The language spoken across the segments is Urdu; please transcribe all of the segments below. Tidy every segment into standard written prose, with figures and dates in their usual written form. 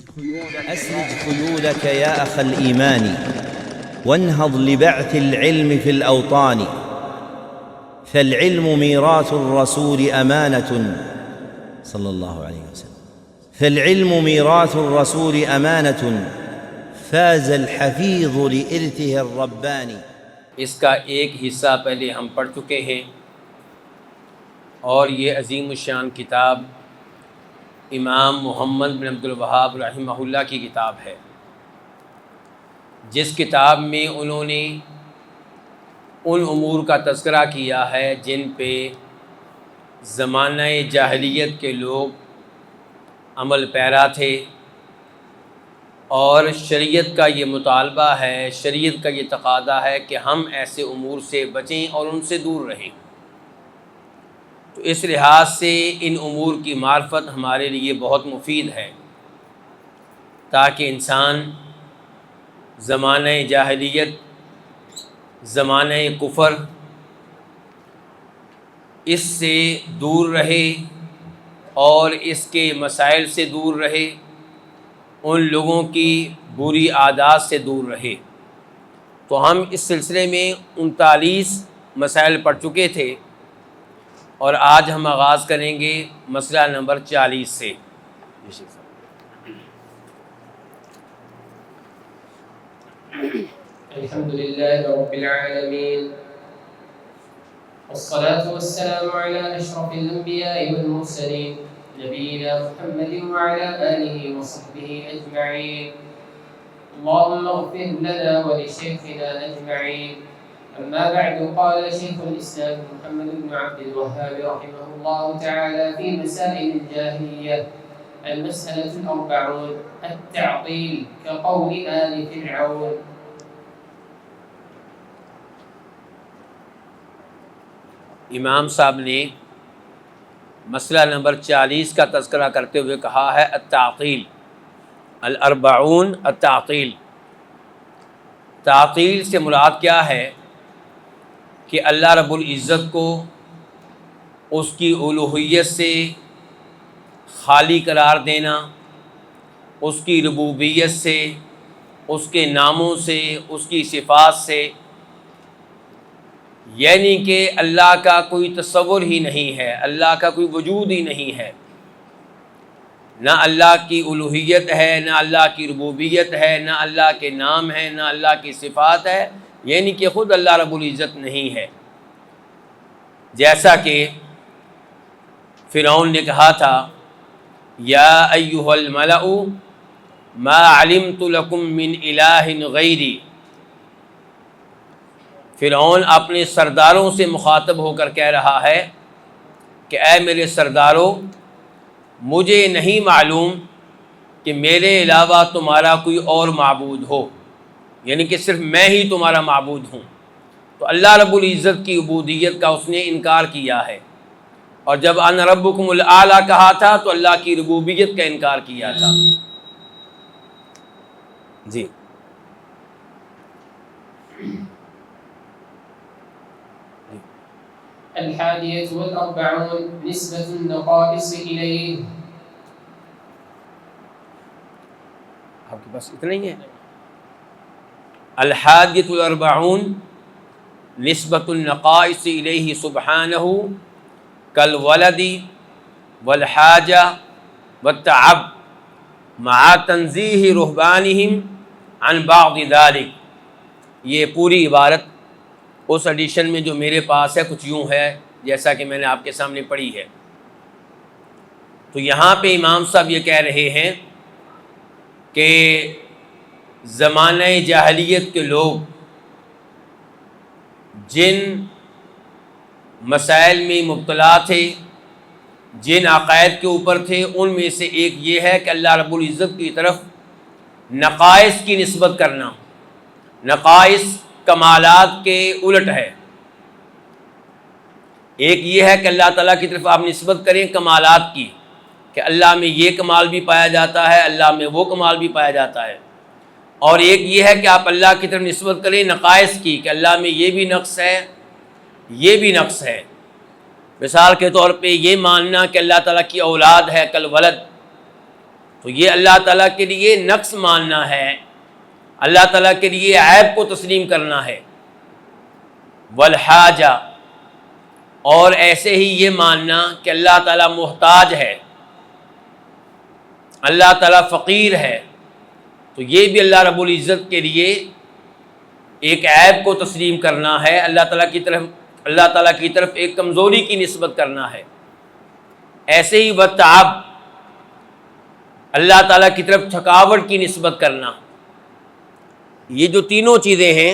أسرج خيولك يا أخ الإيمان وانهض لبعث العلم في الأوطان فالعلم ميراث الرسول أمانة صلى الله عليه وسلم فالعلم ميراث الرسول أمانة فاز الحفيظ لإرثه الرباني۔ اس کا ایک حصہ پہلے ہم پڑھ چکے ہیں، اور یہ عظیم الشان کتاب امام محمد بن عبد الوہاب رحمہ اللہ کی کتاب ہے، جس کتاب میں انہوں نے ان امور کا تذکرہ کیا ہے جن پہ زمانہ جاہلیت کے لوگ عمل پیرا تھے، اور شریعت کا یہ مطالبہ ہے، شریعت کا یہ تقاضا ہے کہ ہم ایسے امور سے بچیں اور ان سے دور رہیں۔ تو اس لحاظ سے ان امور کی معرفت ہمارے لیے بہت مفید ہے، تاکہ انسان زمانہ جاہلیت، زمانہ کفر، اس سے دور رہے اور اس کے مسائل سے دور رہے، ان لوگوں کی بری عادات سے دور رہے۔ تو ہم اس سلسلے میں 39 مسائل پڑھ چکے تھے، اور آج ہم آغاز کریں گے مسئلہ نمبر 40 سے۔ الحمدللہ رب العالمین، والصلاة والسلام على أشرف الأنبياء والمرسلين نبينا محمد وعلى آله وصحبه أجمعين، اللهم اغفر لنا ولشيخنا أجمعين. أما بعد، قال شيخ الإسلام محمد بن عبد الوهاب رحمه الله تعالى في مسائل الجاهلية: المسألة 40 التعطيل كقول آل فرعون. امام صاحب نے مسئلہ نمبر 40 کا تذکرہ کرتے ہوئے کہا ہے التعطیل، الاربعون التعطیل۔ تعطیل سے مراد کیا ہے کہ اللہ رب العزت کو اس کی الوہیت سے خالی قرار دینا، اس کی ربوبیت سے، اس کے ناموں سے، اس کی صفات سے، یعنی کہ اللہ کا کوئی تصور ہی نہیں ہے، اللہ کا کوئی وجود ہی نہیں ہے، نہ اللہ کی الوہیت ہے، نہ اللہ کی ربوبیت ہے، نہ اللہ کے نام ہیں، نہ اللہ کی صفات ہے، یعنی کہ خود اللہ رب العزت نہیں ہے۔ جیسا کہ فرعون نے کہا تھا یا ایھا الملأ ما علمت لکم من الہ غیری۔ فرعون اپنے سرداروں سے مخاطب ہو کر کہہ رہا ہے کہ اے میرے سرداروں، مجھے نہیں معلوم کہ میرے علاوہ تمہارا کوئی اور معبود ہو، یعنی کہ صرف میں ہی تمہارا معبود ہوں۔ تو اللہ رب العزت کی عبودیت کا اس نے انکار کیا ہے، اور جب انا ربکم الاعلی کہا تھا تو اللہ کی ربوبیت کا انکار کیا تھا۔ جی الحادية والأربعون نسبة النقائص إليه. آپ کے پاس اتنا ہی ہے؟ الحادیۃ الاربعون نسبۃ النقائص الیہ سبحانہ کالولد والحاجہ والتعب مع تنزیہ رہبانہم عن بعض ذلک۔ یہ پوری عبارت اس ایڈیشن میں جو میرے پاس ہے کچھ یوں ہے جیسا کہ میں نے آپ کے سامنے پڑھی ہے۔ تو یہاں پہ امام صاحب یہ کہہ رہے ہیں کہ زمانہ جاہلیت کے لوگ جن مسائل میں مبتلا تھے، جن عقائد کے اوپر تھے، ان میں سے ایک یہ ہے کہ اللہ رب العزت کی طرف نقائص کی نسبت کرنا۔ نقائص کمالات کے الٹ ہے۔ ایک یہ ہے کہ اللہ تعالیٰ کی طرف آپ نسبت کریں کمالات کی، کہ اللہ میں یہ کمال بھی پایا جاتا ہے، اللہ میں وہ کمال بھی پایا جاتا ہے، اور ایک یہ ہے کہ آپ اللہ کی طرف نسبت کریں نقائص کی، کہ اللہ میں یہ بھی نقص ہے، یہ بھی نقص ہے۔ مثال کے طور پہ یہ ماننا کہ اللہ تعالیٰ کی اولاد ہے کالولد، تو یہ اللہ تعالیٰ کے لیے نقص ماننا ہے، اللہ تعالیٰ کے لیے عیب کو تسلیم کرنا ہے۔ والحاجہ، اور ایسے ہی یہ ماننا کہ اللہ تعالیٰ محتاج ہے، اللہ تعالیٰ فقیر ہے، تو یہ بھی اللہ رب العزت کے لیے ایک عیب کو تسلیم کرنا ہے، اللہ تعالیٰ کی طرف ایک کمزوری کی نسبت کرنا ہے۔ ایسے ہی والتعب، اللہ تعالیٰ کی طرف تھکاوٹ کی نسبت کرنا۔ یہ جو تینوں چیزیں ہیں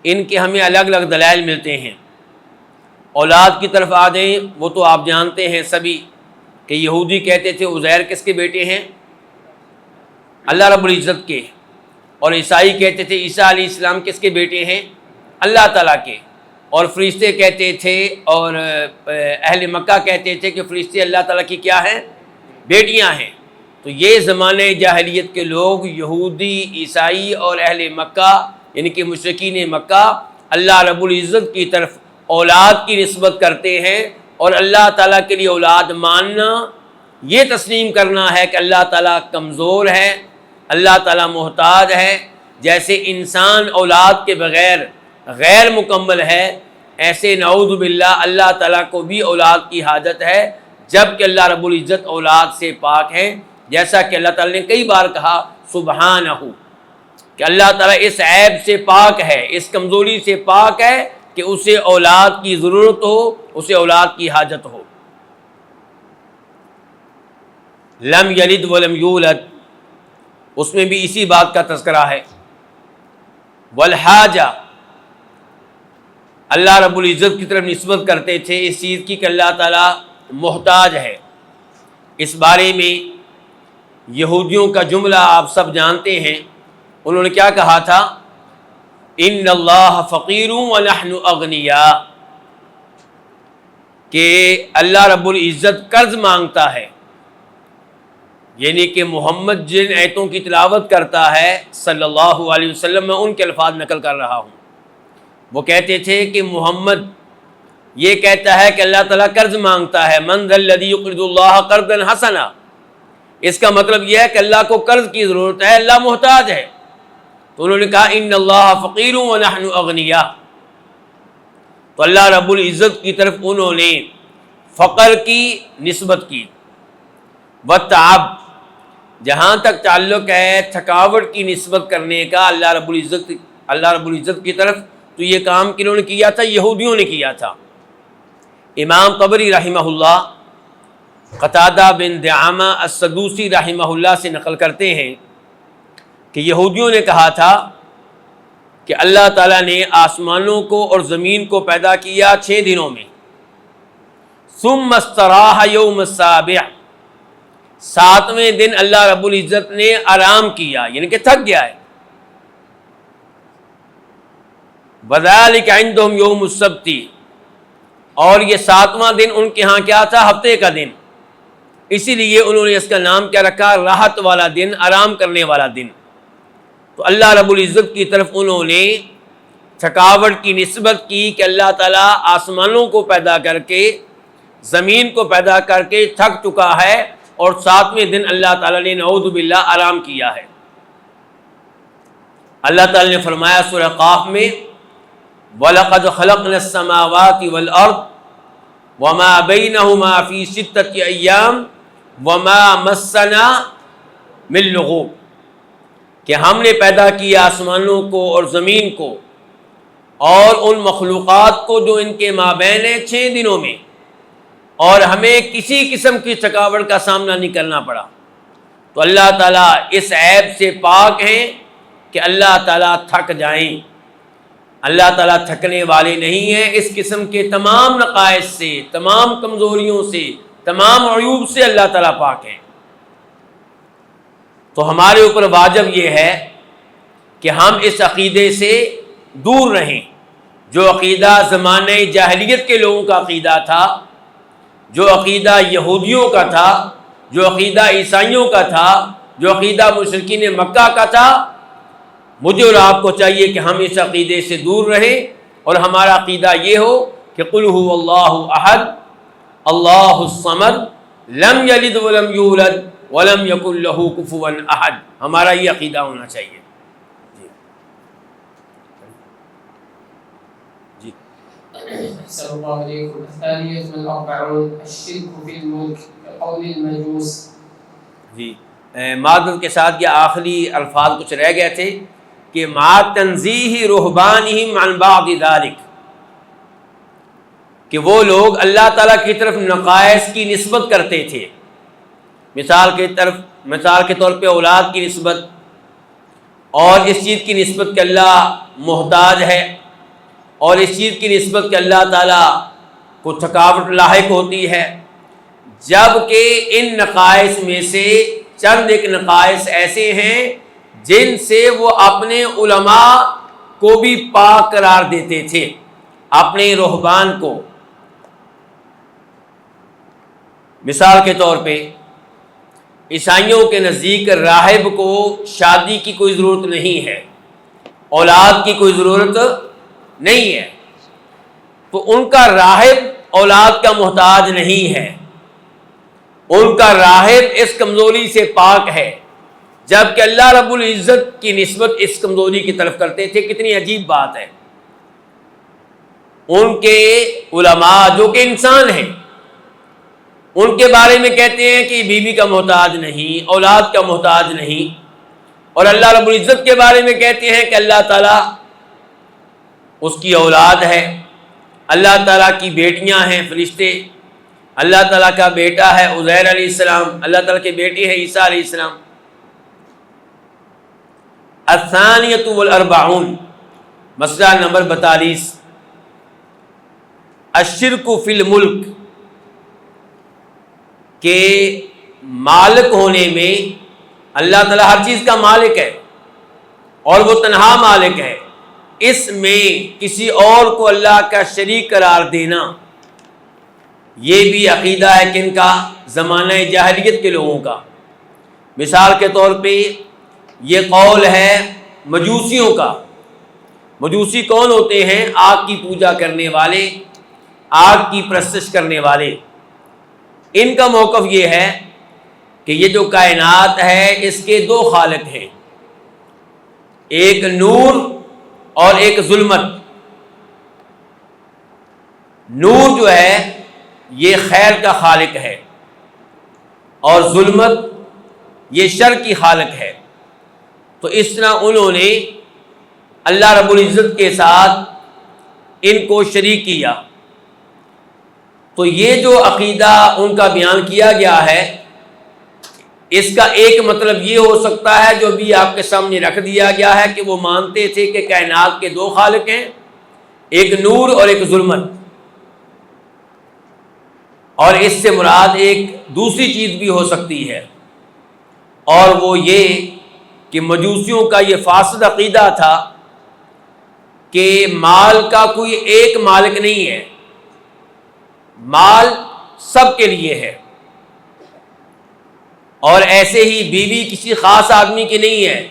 ان کے ہمیں الگ الگ دلائل ملتے ہیں۔ اولاد کی طرف آ جائیں، وہ تو آپ جانتے ہیں سبھی کہ یہودی کہتے تھے عزیر کس کے بیٹے ہیں؟ اللہ رب العزت کے، اور عیسائی کہتے تھے عیسیٰ علیہ السلام کس کے بیٹے ہیں؟ اللہ تعالیٰ کے، اور فرشتے کہتے تھے، اور اہل مکہ کہتے تھے کہ فرشتے اللہ تعالیٰ کی کیا ہیں؟ بیٹیاں ہیں۔ تو یہ زمانے جاہلیت کے لوگ، یہودی، عیسائی اور اہل مکہ یعنی کہ مشرکین مکہ، اللہ رب العزت کی طرف اولاد کی نسبت کرتے ہیں، اور اللہ تعالیٰ کے لیے اولاد ماننا یہ تسلیم کرنا ہے کہ اللہ تعالیٰ کمزور ہے، اللہ تعالیٰ محتاج ہے۔ جیسے انسان اولاد کے بغیر غیر مکمل ہے، ایسے نعوذ باللہ اللہ تعالیٰ کو بھی اولاد کی حاجت ہے، جب کہ اللہ رب العزت اولاد سے پاک ہے، جیسا کہ اللہ تعالیٰ نے کئی بار کہا سبحانہ، کہ اللہ تعالیٰ اس عیب سے پاک ہے، اس کمزوری سے پاک ہے کہ اسے اولاد کی ضرورت ہو، اسے اولاد کی حاجت ہو۔ لم یلد ولم یولد، اس میں بھی اسی بات کا تذکرہ ہے۔ والحاجہ، اللہ رب العزت کی طرف نسبت کرتے تھے اس چیز کی کہ اللہ تعالیٰ محتاج ہے۔ اس بارے میں یہودیوں کا جملہ آپ سب جانتے ہیں، انہوں نے کیا کہا تھا؟ ان اللہ فقیر ونحن اغنیاء، کہ اللہ رب العزت قرض مانگتا ہے، یعنی کہ محمد جن آیتوں کی تلاوت کرتا ہے صلی اللہ علیہ وسلم، میں ان کے الفاظ نقل کر رہا ہوں، وہ کہتے تھے کہ محمد یہ کہتا ہے کہ اللہ تعالیٰ قرض مانگتا ہے، من ذا الذی یقرض اللہ قرضا حسنا، اس کا مطلب یہ ہے کہ اللہ کو قرض کی ضرورت ہے، اللہ محتاج ہے۔ تو انہوں نے کہا ان اللہ فقیر ونحن اغنیاء، تو اللہ رب العزت کی طرف انہوں نے فقر کی نسبت کی۔ والتعب، جہاں تک تعلق ہے تھکاوٹ کی نسبت کرنے کا اللہ رب العزت کی طرف، تو یہ کام کنہوں نے کیا تھا؟ یہودیوں نے کیا تھا۔ امام طبری رحمہ اللہ قتادہ بن دعامہ السدوسی رحمہ اللہ سے نقل کرتے ہیں کہ یہودیوں نے کہا تھا کہ اللہ تعالیٰ نے آسمانوں کو اور زمین کو پیدا کیا 6 دنوں میں، ثم استراح یوم السابع، 7ویں دن اللہ رب العزت نے آرام کیا، یعنی کہ تھک گیا ہے۔ وذالک عندہم یوم السبت، اور یہ 7واں دن ان کے ہاں کیا تھا؟ ہفتے کا دن، اسی لیے انہوں نے اس کا نام کیا رکھا؟ راحت والا دن، آرام کرنے والا دن۔ تو اللہ رب العزت کی طرف انہوں نے تھکاوٹ کی نسبت کی کہ اللہ تعالیٰ آسمانوں کو پیدا کر کے، زمین کو پیدا کر کے تھک چکا ہے، اور 7ویں دن اللہ تعالیٰ نے نعوذ باللہ آرام کیا ہے۔ اللہ تعالیٰ نے فرمایا سورہ قاف میں وَلَقَدْ خَلَقْنَا السَّمَاوَاتِ وَالْأَرْضَ وَمَا بَيْنَهُمَا فِي 6 أَيَّامٍ وَمَا مَسَّنَا مِن لُغُوبٍ، کہ ہم نے پیدا کیا آسمانوں کو اور زمین کو اور ان مخلوقات کو جو ان کے مابین ہیں 6 دنوں میں، اور ہمیں کسی قسم کی تھکاوٹ کا سامنا نہیں کرنا پڑا۔ تو اللہ تعالیٰ اس عیب سے پاک ہیں کہ اللہ تعالیٰ تھک جائیں، اللہ تعالیٰ تھکنے والے نہیں ہیں۔ اس قسم کے تمام نقائص سے، تمام کمزوریوں سے، تمام عیوب سے اللہ تعالیٰ پاک ہیں۔ تو ہمارے اوپر واجب یہ ہے کہ ہم اس عقیدے سے دور رہیں، جو عقیدہ زمانے جاہلیت کے لوگوں کا عقیدہ تھا، جو عقیدہ یہودیوں کا تھا، جو عقیدہ عیسائیوں کا تھا، جو عقیدہ مشرکین مکہ کا تھا۔ مجھے اور آپ کو چاہیے کہ ہم اس عقیدے سے دور رہیں، اور ہمارا عقیدہ یہ ہو کہ قل هو اللہ احد اللہ الصمد لم یلد ولم یولد وَلَمْ يَكُنْ لَهُ كُفُوًا أَحَدٌ. ہمارا یہ عقیدہ ہونا چاہیے. جی أحسن الله إليكم. الثانية والأربعون الشرك في الملك كقول المجوس. جی معذرت کے ساتھ یہ آخری الفاظ کچھ رہ گئے تھے کہ مع تنزیہ رہبانہم عن بعض ذلک، کہ وہ لوگ اللہ تعالیٰ کی طرف نقائص کی نسبت کرتے تھے. مثال کے طور پہ اولاد کی نسبت، اور اس چیز کی نسبت کہ اللہ محتاج ہے، اور اس چیز کی نسبت کہ اللہ تعالیٰ کو تھکاوٹ لاحق ہوتی ہے، جبکہ ان نقائص میں سے چند ایک نقائص ایسے ہیں جن سے وہ اپنے علماء کو بھی پاک قرار دیتے تھے، اپنے رہبان کو. مثال کے طور پہ عیسائیوں کے نزدیک راہب کو شادی کی کوئی ضرورت نہیں ہے، اولاد کی کوئی ضرورت نہیں ہے، تو ان کا راہب اولاد کا محتاج نہیں ہے، ان کا راہب اس کمزوری سے پاک ہے، جبکہ اللہ رب العزت کی نسبت اس کمزوری کی طرف کرتے تھے. کتنی عجیب بات ہے. ان کے علماء جو کہ انسان ہیں، ان کے بارے میں کہتے ہیں کہ بیوی کا محتاج نہیں، اولاد کا محتاج نہیں، اور اللہ رب العزت کے بارے میں کہتے ہیں کہ اللہ تعالیٰ اس کی اولاد ہے، اللہ تعالیٰ کی بیٹیاں ہیں فرشتے، اللہ تعالیٰ کا بیٹا ہے عزیر علیہ السلام، اللہ تعالیٰ کے بیٹے ہیں عیسیٰ علیہ السلام. الثانیۃ والاربعون مسئلہ نمبر 42 الشرک فی الملک، کہ مالک ہونے میں اللہ تعالیٰ ہر چیز کا مالک ہے اور وہ تنہا مالک ہے، اس میں کسی اور کو اللہ کا شریک قرار دینا، یہ بھی عقیدہ ہے کن کا؟ زمانہ جاہلیت کے لوگوں کا. مثال کے طور پہ یہ قول ہے مجوسیوں کا. مجوسی کون ہوتے ہیں؟ آگ کی پوجا کرنے والے، آگ کی پرستش کرنے والے. ان کا موقف یہ ہے کہ یہ جو کائنات ہے اس کے دو خالق ہیں، ایک نور اور ایک ظلمت. نور جو ہے یہ خیر کا خالق ہے، اور ظلمت یہ شر کی خالق ہے. تو اس طرح انہوں نے اللہ رب العزت کے ساتھ ان کو شریک کیا. تو یہ جو عقیدہ ان کا بیان کیا گیا ہے، اس کا ایک مطلب یہ ہو سکتا ہے جو بھی آپ کے سامنے رکھ دیا گیا ہے، کہ وہ مانتے تھے کہ کائنات کے دو خالق ہیں، ایک نور اور ایک ظلمت. اور اس سے مراد ایک دوسری چیز بھی ہو سکتی ہے، اور وہ یہ کہ مجوسیوں کا یہ فاسد عقیدہ تھا کہ مال کا کوئی ایک مالک نہیں ہے، مال سب کے لیے ہے، اور ایسے ہی بیوی کسی خاص آدمی کی نہیں ہے،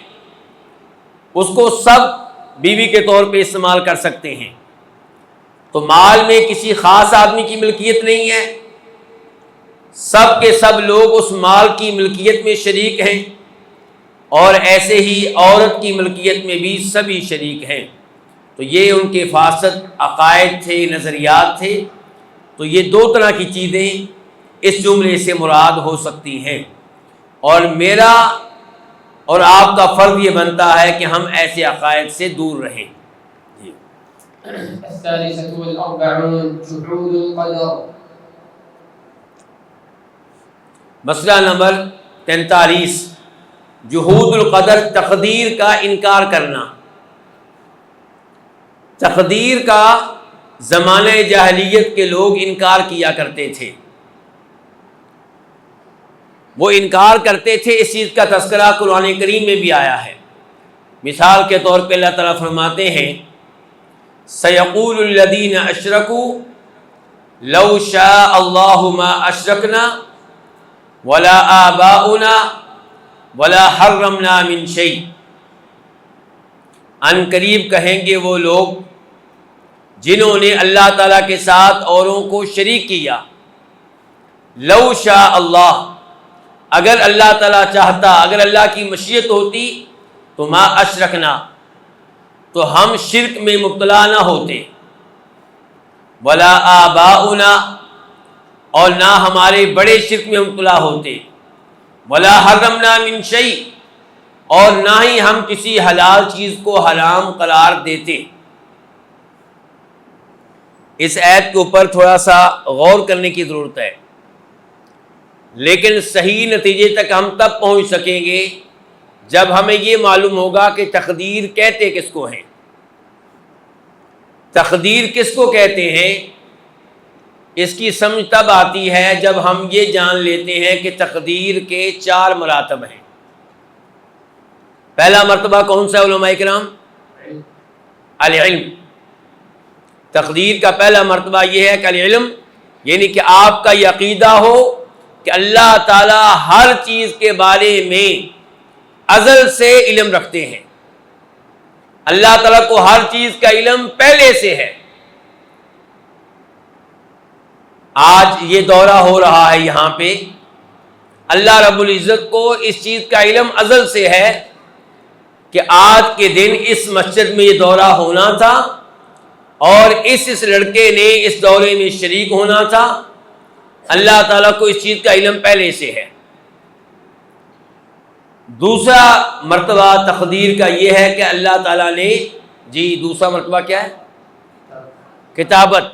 اس کو سب بیوی کے طور پہ استعمال کر سکتے ہیں. تو مال میں کسی خاص آدمی کی ملکیت نہیں ہے، سب کے سب لوگ اس مال کی ملکیت میں شریک ہیں، اور ایسے ہی عورت کی ملکیت میں بھی سبھی شریک ہیں. تو یہ ان کے فاسد عقائد تھے، نظریات تھے. تو یہ دو طرح کی چیزیں اس جملے سے مراد ہو سکتی ہیں، اور میرا اور آپ کا فرض یہ بنتا ہے کہ ہم ایسے عقائد سے دور رہیں. جی. الثالثة والأربعون جحود القدر. مسئلہ نمبر 43 جحود القدر، تقدیر کا انکار کرنا. تقدیر کا زمانہ جاہلیت کے لوگ انکار کیا کرتے تھے. وہ انکار کرتے تھے، اس چیز کا تذکرہ قرآن کریم میں بھی آیا ہے. مثال کے طور پہ اللہ تعالیٰ فرماتے ہیں سَيَقُولُ الَّذِينَ أَشْرَكُوا لَوْ شَاءَ اللَّهُ مَا أَشْرَكْنَا وَلَا آبَاؤُنَا وَلَا حَرَّمْنَا مِن شَيْءٍ. ان قریب کہیں گے وہ لوگ جنہوں نے اللہ تعالیٰ کے ساتھ اوروں کو شریک کیا. لو شاء اللہ، اگر اللہ تعالیٰ چاہتا، اگر اللہ کی مشیت ہوتی تو ما اشرکنا، تو ہم شرک میں مبتلا نہ ہوتے، ولا آباؤنا، اور نہ ہمارے بڑے شرک میں مبتلا ہوتے، ولا حرمنا من شیء، اور نہ ہی ہم کسی حلال چیز کو حرام قرار دیتے۔ اس آیت کے اوپر تھوڑا سا غور کرنے کی ضرورت ہے، لیکن صحیح نتیجے تک ہم تب پہنچ سکیں گے جب ہمیں یہ معلوم ہوگا کہ تقدیر کہتے کس کو ہیں۔ تقدیر کس کو کہتے ہیں، اس کی سمجھ تب آتی ہے جب ہم یہ جان لیتے ہیں کہ تقدیر کے 4 مراتب ہیں۔ پہلا مرتبہ کون سا علماء کرام؟ العلم۔ تقدیر کا پہلا مرتبہ یہ ہے کہ العلم، یعنی کہ آپ کا یہ عقیدہ ہو کہ اللہ تعالیٰ ہر چیز کے بارے میں ازل سے علم رکھتے ہیں، اللہ تعالیٰ کو ہر چیز کا علم پہلے سے ہے۔ آج یہ دورہ ہو رہا ہے یہاں پہ، اللہ رب العزت کو اس چیز کا علم ازل سے ہے کہ آج کے دن اس مسجد میں یہ دورہ ہونا تھا اور اس لڑکے نے اس دورے میں شریک ہونا تھا۔ اللہ تعالیٰ کو اس چیز کا علم پہلے سے ہے۔ دوسرا مرتبہ تقدیر کا یہ ہے کہ اللہ تعالیٰ نے، جی دوسرا مرتبہ کیا ہے؟ کتابت۔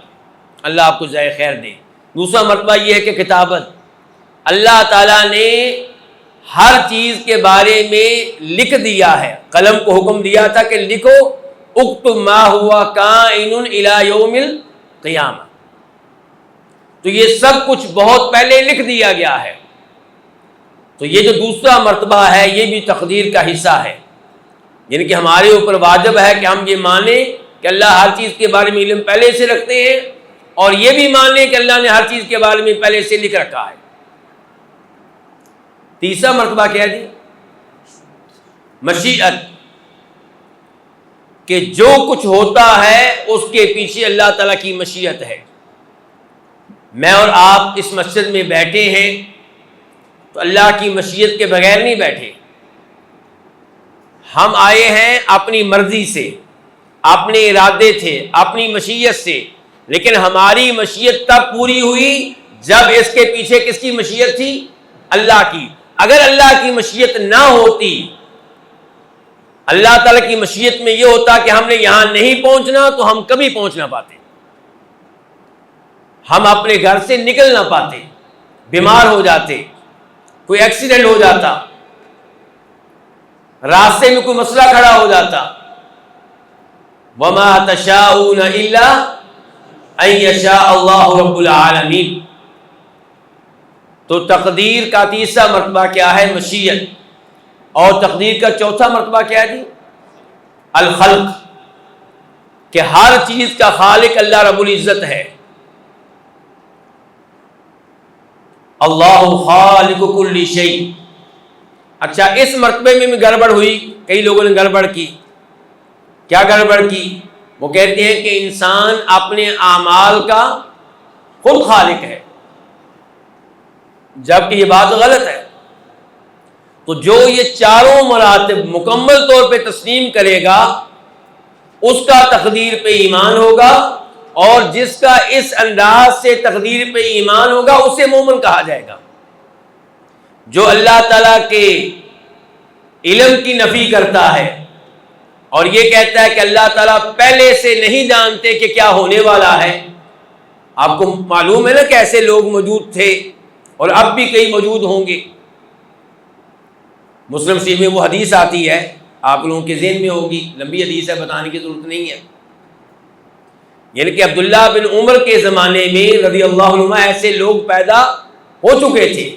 اللہ آپ کو جزائے خیر دے۔ دوسرا مرتبہ یہ ہے کہ کتابت، اللہ تعالیٰ نے ہر چیز کے بارے میں لکھ دیا ہے، قلم کو حکم دیا تھا کہ لکھو اکتب ما ہوا کائن الی یوم القیامہ، تو یہ سب کچھ بہت پہلے لکھ دیا گیا ہے۔ تو یہ جو دوسرا مرتبہ ہے یہ بھی تقدیر کا حصہ ہے، یعنی کہ ہمارے اوپر واجب ہے کہ ہم یہ مانیں کہ اللہ ہر چیز کے بارے میں علم پہلے سے رکھتے ہیں، اور یہ بھی مان لیں کہ اللہ نے ہر چیز کے بارے میں پہلے سے لکھ رکھا ہے۔ تیسرا مرتبہ کیا ہے جی؟ مشیت، کہ جو کچھ ہوتا ہے اس کے پیچھے اللہ تعالیٰ کی مشیت ہے۔ میں اور آپ اس مسجد میں بیٹھے ہیں تو اللہ کی مشیت کے بغیر نہیں بیٹھے، ہم آئے ہیں اپنی مرضی سے، اپنے ارادے تھے، اپنی مشیت سے، لیکن ہماری مشیت تب پوری ہوئی جب اس کے پیچھے کس کی مشیت تھی؟ اللہ کی۔ اگر اللہ کی مشیت نہ ہوتی، اللہ تعالیٰ کی مشیت میں یہ ہوتا کہ ہم نے یہاں نہیں پہنچنا تو ہم کبھی پہنچ نہ پاتے، ہم اپنے گھر سے نکل نہ پاتے، بیمار ہو جاتے، کوئی ایکسیڈنٹ ہو جاتا، راستے میں کوئی مسئلہ کھڑا ہو جاتا۔ وَمَا تَشَاءُونَ إِلَّا أَن يَشَاءَ اللَّهُ رَبُّ الْعَالَمِينَ۔ تو تقدیر کا تیسرا مرتبہ کیا ہے؟ مشیت۔ اور تقدیر کا چوتھا مرتبہ کیا ہے جی؟ الخلق، کہ ہر چیز کا خالق اللہ رب العزت ہے۔ اللہ خالق کل شیء۔ اچھا، اس مرتبے میں گڑبڑ ہوئی، کئی لوگوں نے گڑبڑ کی۔ کیا گڑبڑ کی؟ وہ کہتے ہیں کہ انسان اپنے اعمال کا خود خالق ہے، جبکہ یہ بات غلط ہے۔ تو جو یہ چاروں مراتب مکمل طور پہ تسلیم کرے گا اس کا تقدیر پہ ایمان ہوگا، اور جس کا اس انداز سے تقدیر پہ ایمان ہوگا اسے مومن کہا جائے گا۔ جو اللہ تعالیٰ کے علم کی نفی کرتا ہے اور یہ کہتا ہے کہ اللہ تعالیٰ پہلے سے نہیں جانتے کہ کیا ہونے والا ہے۔ آپ کو معلوم ہے نا کہ ایسے لوگ موجود تھے اور اب بھی کئی موجود ہوں گے۔ مسلم شریف میں وہ حدیث آتی ہے، آپ لوگوں کے ذہن میں ہوگی، لمبی حدیث ہے، بتانے کی ضرورت نہیں ہے، یعنی کہ عبداللہ بن عمر کے زمانے میں رضی اللہ عنہ ایسے لوگ پیدا ہو چکے تھے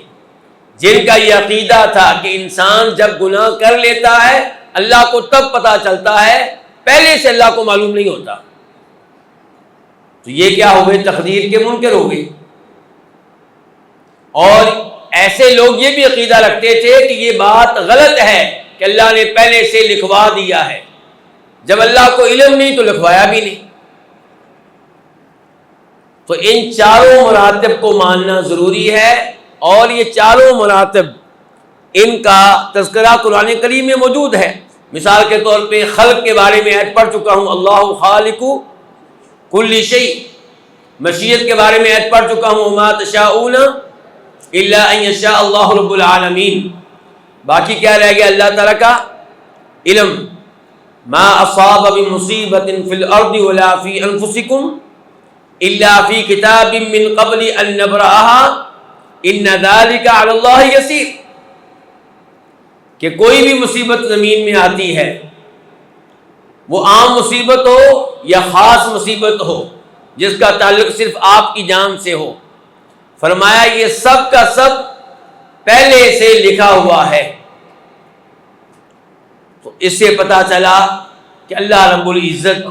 جن کا یہ عقیدہ تھا کہ انسان جب گناہ کر لیتا ہے اللہ کو تب پتہ چلتا ہے، پہلے سے اللہ کو معلوم نہیں ہوتا۔ تو یہ کیا ہو گئے؟ تقدیر کے منکر ہو گئے۔ اور ایسے لوگ یہ بھی عقیدہ رکھتے تھے کہ یہ بات غلط ہے کہ اللہ نے پہلے سے لکھوا دیا ہے، جب اللہ کو علم نہیں تو لکھوایا بھی نہیں۔ تو ان چاروں مراتب کو ماننا ضروری ہے، اور یہ چاروں مراتب ان کا تذکرہ قرآن کریم میں موجود ہے۔ مثال کے طور پہ خلق کے بارے میں آیت پڑھ چکا ہوں، اللہ خالق کل شیء۔ مشیت کے بارے میں آیت پڑھ چکا ہوں، وما تشاءون الا ان یشاء اللہ رب العالمین۔ باقی کیا رہ گیا؟ اللہ تعالیٰ کا علم۔ ما اصاب من مصیبت فی الارض ولا فی انفسکم الا فی کتاب من قبل ان نبرأها ان ذلک علی اللہ یسیر، کہ کوئی بھی مصیبت زمین میں آتی ہے، وہ عام مصیبت ہو یا خاص مصیبت ہو جس کا تعلق صرف آپ کی جان سے ہو، فرمایا یہ سب کا سب پہلے سے لکھا ہوا ہے۔ تو اس سے پتہ چلا کہ اللہ رب العزت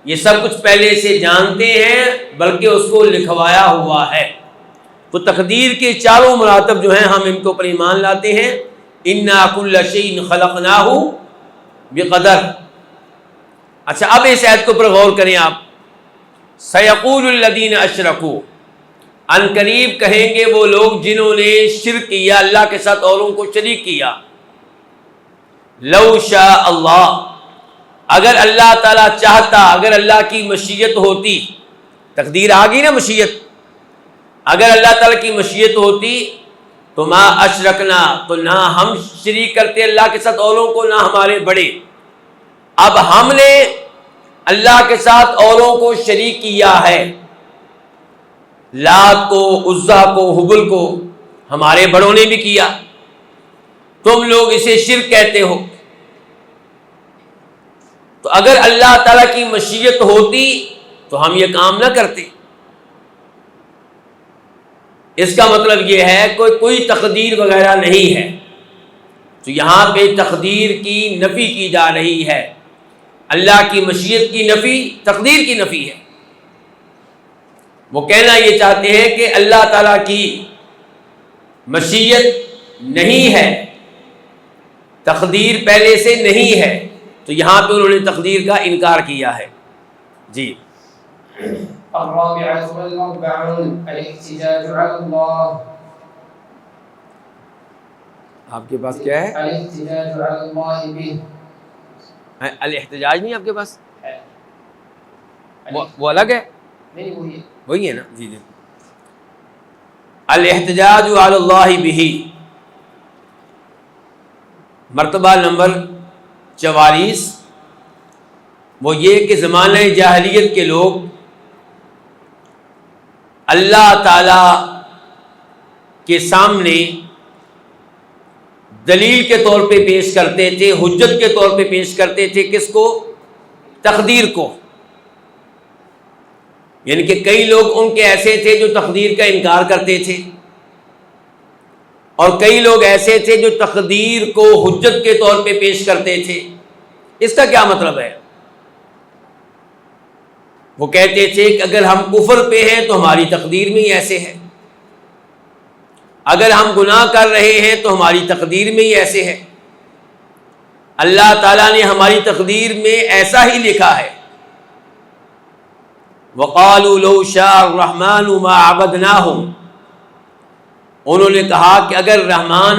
یہ سب کچھ پہلے سے جانتے ہیں، بلکہ اس کو لکھوایا ہوا ہے۔ تو تقدیر کے چاروں مراتب جو ہیں ہم ان کے اوپر ایمان لاتے ہیں۔ اِنَّا كُلَّ شَيْءٍ خَلَقْنَاهُ بِقَدَرٍ۔ اچھا، اب اس آیت کے اوپر غور کریں آپ۔ سَيَقُولُ الَّذِينَ أَشْرَكُوا، ان قریب کہیں گے وہ لوگ جنہوں نے شرک کیا، اللہ کے ساتھ اوروں کو شریک کیا، لو شاء اللہ، اگر اللہ تعالیٰ چاہتا، اگر اللہ کی مشیت ہوتی، تقدیر آ گئی نا، مشیت، اگر اللہ تعالیٰ کی مشیت ہوتی تو ما اشرکنا، تو نہ ہم شریک کرتے اللہ کے ساتھ اوروں کو، نہ ہمارے بڑے۔ اب ہم نے اللہ کے ساتھ اوروں کو شریک کیا ہے، لات کو، عزا کو، حبل کو ہمارے بڑوں نے بھی کیا، تم لوگ اسے شرک کہتے ہو۔ تو اگر اللہ تعالیٰ کی مشیت ہوتی تو ہم یہ کام نہ کرتے۔ اس کا مطلب یہ ہے کوئی تقدیر وغیرہ نہیں ہے۔ تو یہاں پہ تقدیر کی نفی کی جا رہی ہے، اللہ کی مشیت کی نفی، تقدیر کی نفی ہے۔ وہ کہنا یہ چاہتے ہیں کہ اللہ تعالیٰ کی مشیت نہیں ہے، تقدیر پہلے سے نہیں ہے، تو یہاں پہ انہوں نے تقدیر کا انکار کیا ہے۔ جی الرابعة والأربعون الاحتجاج على الله، آپ کے پاس کیا ہے؟ الاحتجاج على الله به، الاحتجاج نہیں آپ کے پاس؟ وہ الگ ہے؟ نہیں، وہی ہے نا؟ جی جی، الاحتجاج علی اللہ بہ، مرتبہ نمبر 44، وہ یہ کہ زمانہ جاہلیت کے لوگ اللہ تعالی کے سامنے دلیل کے طور پہ پیش کرتے تھے، حجت کے طور پہ پیش کرتے تھے، کس کو؟ تقدیر کو۔ یعنی کہ کئی لوگ ان کے ایسے تھے جو تقدیر کا انکار کرتے تھے، اور کئی لوگ ایسے تھے جو تقدیر کو حجت کے طور پہ پیش کرتے تھے۔ اس کا کیا مطلب ہے؟ وہ کہتے تھے کہ اگر ہم کفر پہ ہیں تو ہماری تقدیر میں ہی ایسے ہے، اگر ہم گناہ کر رہے ہیں تو ہماری تقدیر میں ہی ایسے ہے، اللہ تعالیٰ نے ہماری تقدیر میں ایسا ہی لکھا ہے۔ وَقَالُوا لَوْ شَاءَ الرَّحْمَنُ مَا عَبَدْنَاهُمْ، انہوں نے کہا کہ اگر رحمان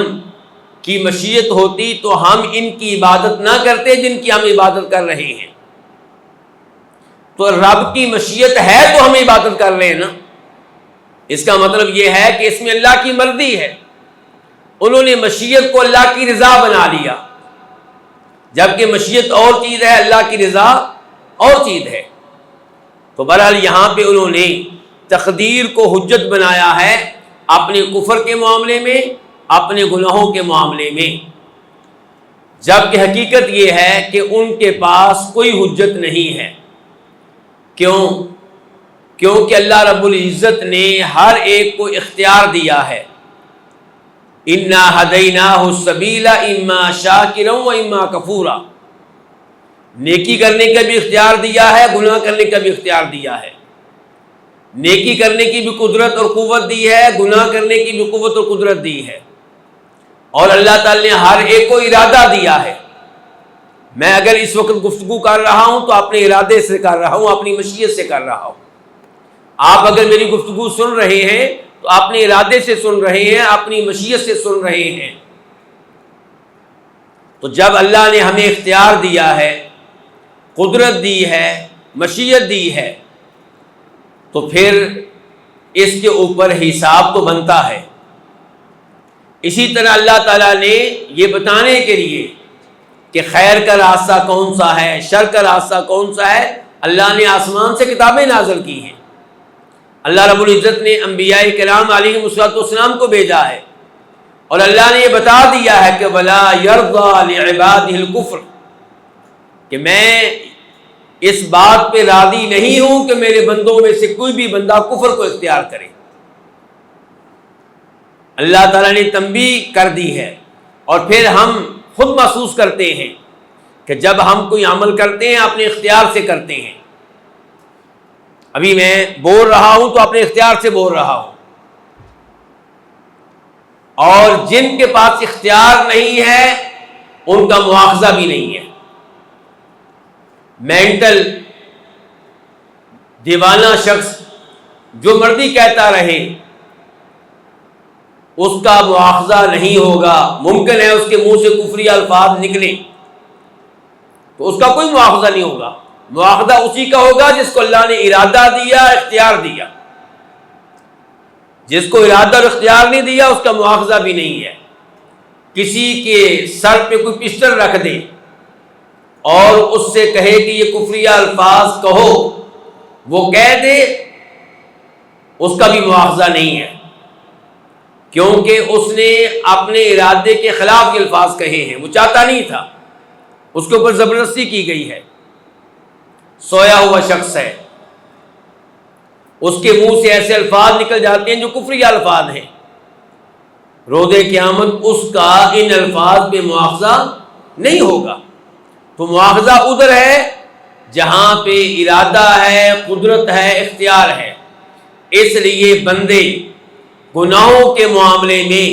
کی مشیت ہوتی تو ہم ان کی عبادت نہ کرتے جن کی ہم عبادت کر رہے ہیں۔ تو رب کی مشیت ہے تو ہم عبادت کر رہے ہیں نا، اس کا مطلب یہ ہے کہ اس میں اللہ کی مرضی ہے۔ انہوں نے مشیت کو اللہ کی رضا بنا لیا، جبکہ مشیت اور چیز ہے، اللہ کی رضا اور چیز ہے۔ تو بہرحال یہاں پہ انہوں نے تقدیر کو حجت بنایا ہے اپنے کفر کے معاملے میں، اپنے گناہوں کے معاملے میں، جبکہ حقیقت یہ ہے کہ ان کے پاس کوئی حجت نہیں ہے۔ کیوں؟ کیونکہ اللہ رب العزت نے ہر ایک کو اختیار دیا ہے۔ اِنَّا هَدَيْنَاهُ السَّبِيلَ إِمَّا شَاكِرًا وَإِمَّا كَفُورًا، نیکی کرنے کا بھی اختیار دیا ہے، گناہ کرنے کا بھی اختیار دیا ہے۔ نیکی کرنے کی بھی قدرت اور قوت دی ہے، گناہ کرنے کی بھی قوت اور قدرت دی ہے، اور اللہ تعالی نے ہر ایک کو ارادہ دیا ہے۔ میں اگر اس وقت گفتگو کر رہا ہوں تو اپنے ارادے سے کر رہا ہوں، اپنی مشیت سے کر رہا ہوں۔ آپ اگر میری گفتگو سن رہے ہیں تو اپنے ارادے سے سن رہے ہیں، اپنی مشیت سے سن رہے ہیں۔ تو جب اللہ نے ہمیں اختیار دیا ہے، قدرت دی ہے، مشیت دی ہے، تو پھر اس کے اوپر حساب تو بنتا ہے۔ اسی طرح اللہ تعالیٰ نے یہ بتانے کے لیے کہ خیر کا راستہ کون سا ہے، شر کا راستہ کون سا ہے، اللہ نے آسمان سے کتابیں نازل کی ہیں۔ اللہ رب العزت نے انبیاء کرام علیہم السلام کو بھیجا ہے، اور اللہ نے یہ بتا دیا ہے کہ وَلَا يَرْضَى لِعِبَادِهِ الْكُفْرَ، کہ میں اس بات پہ راضی نہیں ہوں کہ میرے بندوں میں سے کوئی بھی بندہ کفر کو اختیار کرے۔ اللہ تعالیٰ نے تنبیہ کر دی ہے، اور پھر ہم خود محسوس کرتے ہیں کہ جب ہم کوئی عمل کرتے ہیں اپنے اختیار سے کرتے ہیں۔ ابھی میں بول رہا ہوں تو اپنے اختیار سے بول رہا ہوں، اور جن کے پاس اختیار نہیں ہے ان کا مواخذہ بھی نہیں ہے۔ مینٹل دیوانہ شخص جو مرضی کہتا رہے اس کا مواخذہ نہیں ہوگا، ممکن ہے اس کے منہ سے کفری الفاظ نکلیں تو اس کا کوئی مواخذہ نہیں ہوگا۔ مواخذہ اسی کا ہوگا جس کو اللہ نے ارادہ دیا، اختیار دیا۔ جس کو ارادہ اور اختیار نہیں دیا اس کا مواخذہ بھی نہیں ہے۔ کسی کے سر پہ کوئی پسٹل رکھ دے اور اس سے کہے کہ یہ کفری الفاظ کہو، وہ کہہ دے، اس کا بھی مواخذہ نہیں ہے، کیونکہ اس نے اپنے ارادے کے خلاف یہ الفاظ کہے ہیں، وہ چاہتا نہیں تھا، اس کے اوپر زبردستی کی گئی ہے۔ سویا ہوا شخص ہے، اس کے منہ سے ایسے الفاظ نکل جاتے ہیں جو کفری الفاظ ہیں، روز قیامت اس کا ان الفاظ پہ مواخذہ نہیں ہوگا۔ تو مواخذہ ادھر ہے جہاں پہ ارادہ ہے، قدرت ہے، اختیار ہے۔ اس لیے بندے گناہوں کے معاملے میں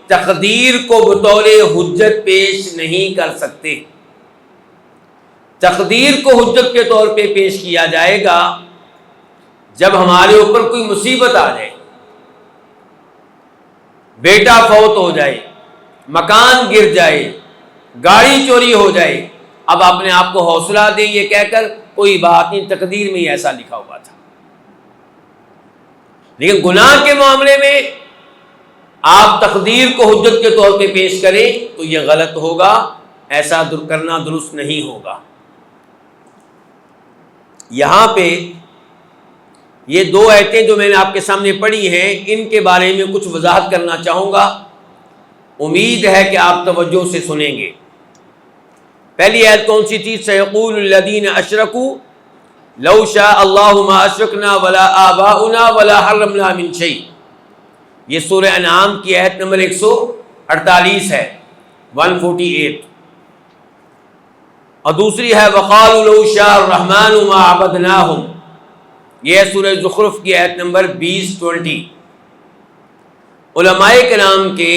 تقدیر کو بطور حجت پیش نہیں کر سکتے۔ تقدیر کو حجت کے طور پہ پیش کیا جائے گا جب ہمارے اوپر کوئی مصیبت آ جائے، بیٹا فوت ہو جائے، مکان گر جائے، گاڑی چوری ہو جائے، اب اپنے آپ کو حوصلہ دیں یہ کہہ کر کوئی بات نہیں، تقدیر میں ہی ایسا لکھا ہوا تھا۔ لیکن گناہ کے معاملے میں آپ تقدیر کو حجت کے طور پہ پیش کریں تو یہ غلط ہوگا، ایسا کرنا درست نہیں ہوگا۔ یہاں پہ یہ دو آیتیں جو میں نے آپ کے سامنے پڑھی ہیں، ان کے بارے میں کچھ وضاحت کرنا چاہوں گا، امید ہے کہ آپ توجہ سے سنیں گے۔ پہلی آیت کون سی تھی؟ سَيَقُولُ الَّذِينَ أَشْرَكُوا لَوْ شَاءَ اللَّهُ مَا أَشْرَكْنَا وَلَا آبَاؤُنَا وَلَا حَرَّمْنَا مِنْ شَيْءٍ۔ یہ سورہ انعام کی آیت نمبر 148 ہے، 148۔ اور دوسری ہے وَقَالُوا لَوْ شَاءَ الرَّحْمَنُ مَا عَبَدْنَاهُمْ، یہ ہے سورہ زخرف کی آیت نمبر 20-20۔ علماء کرام کے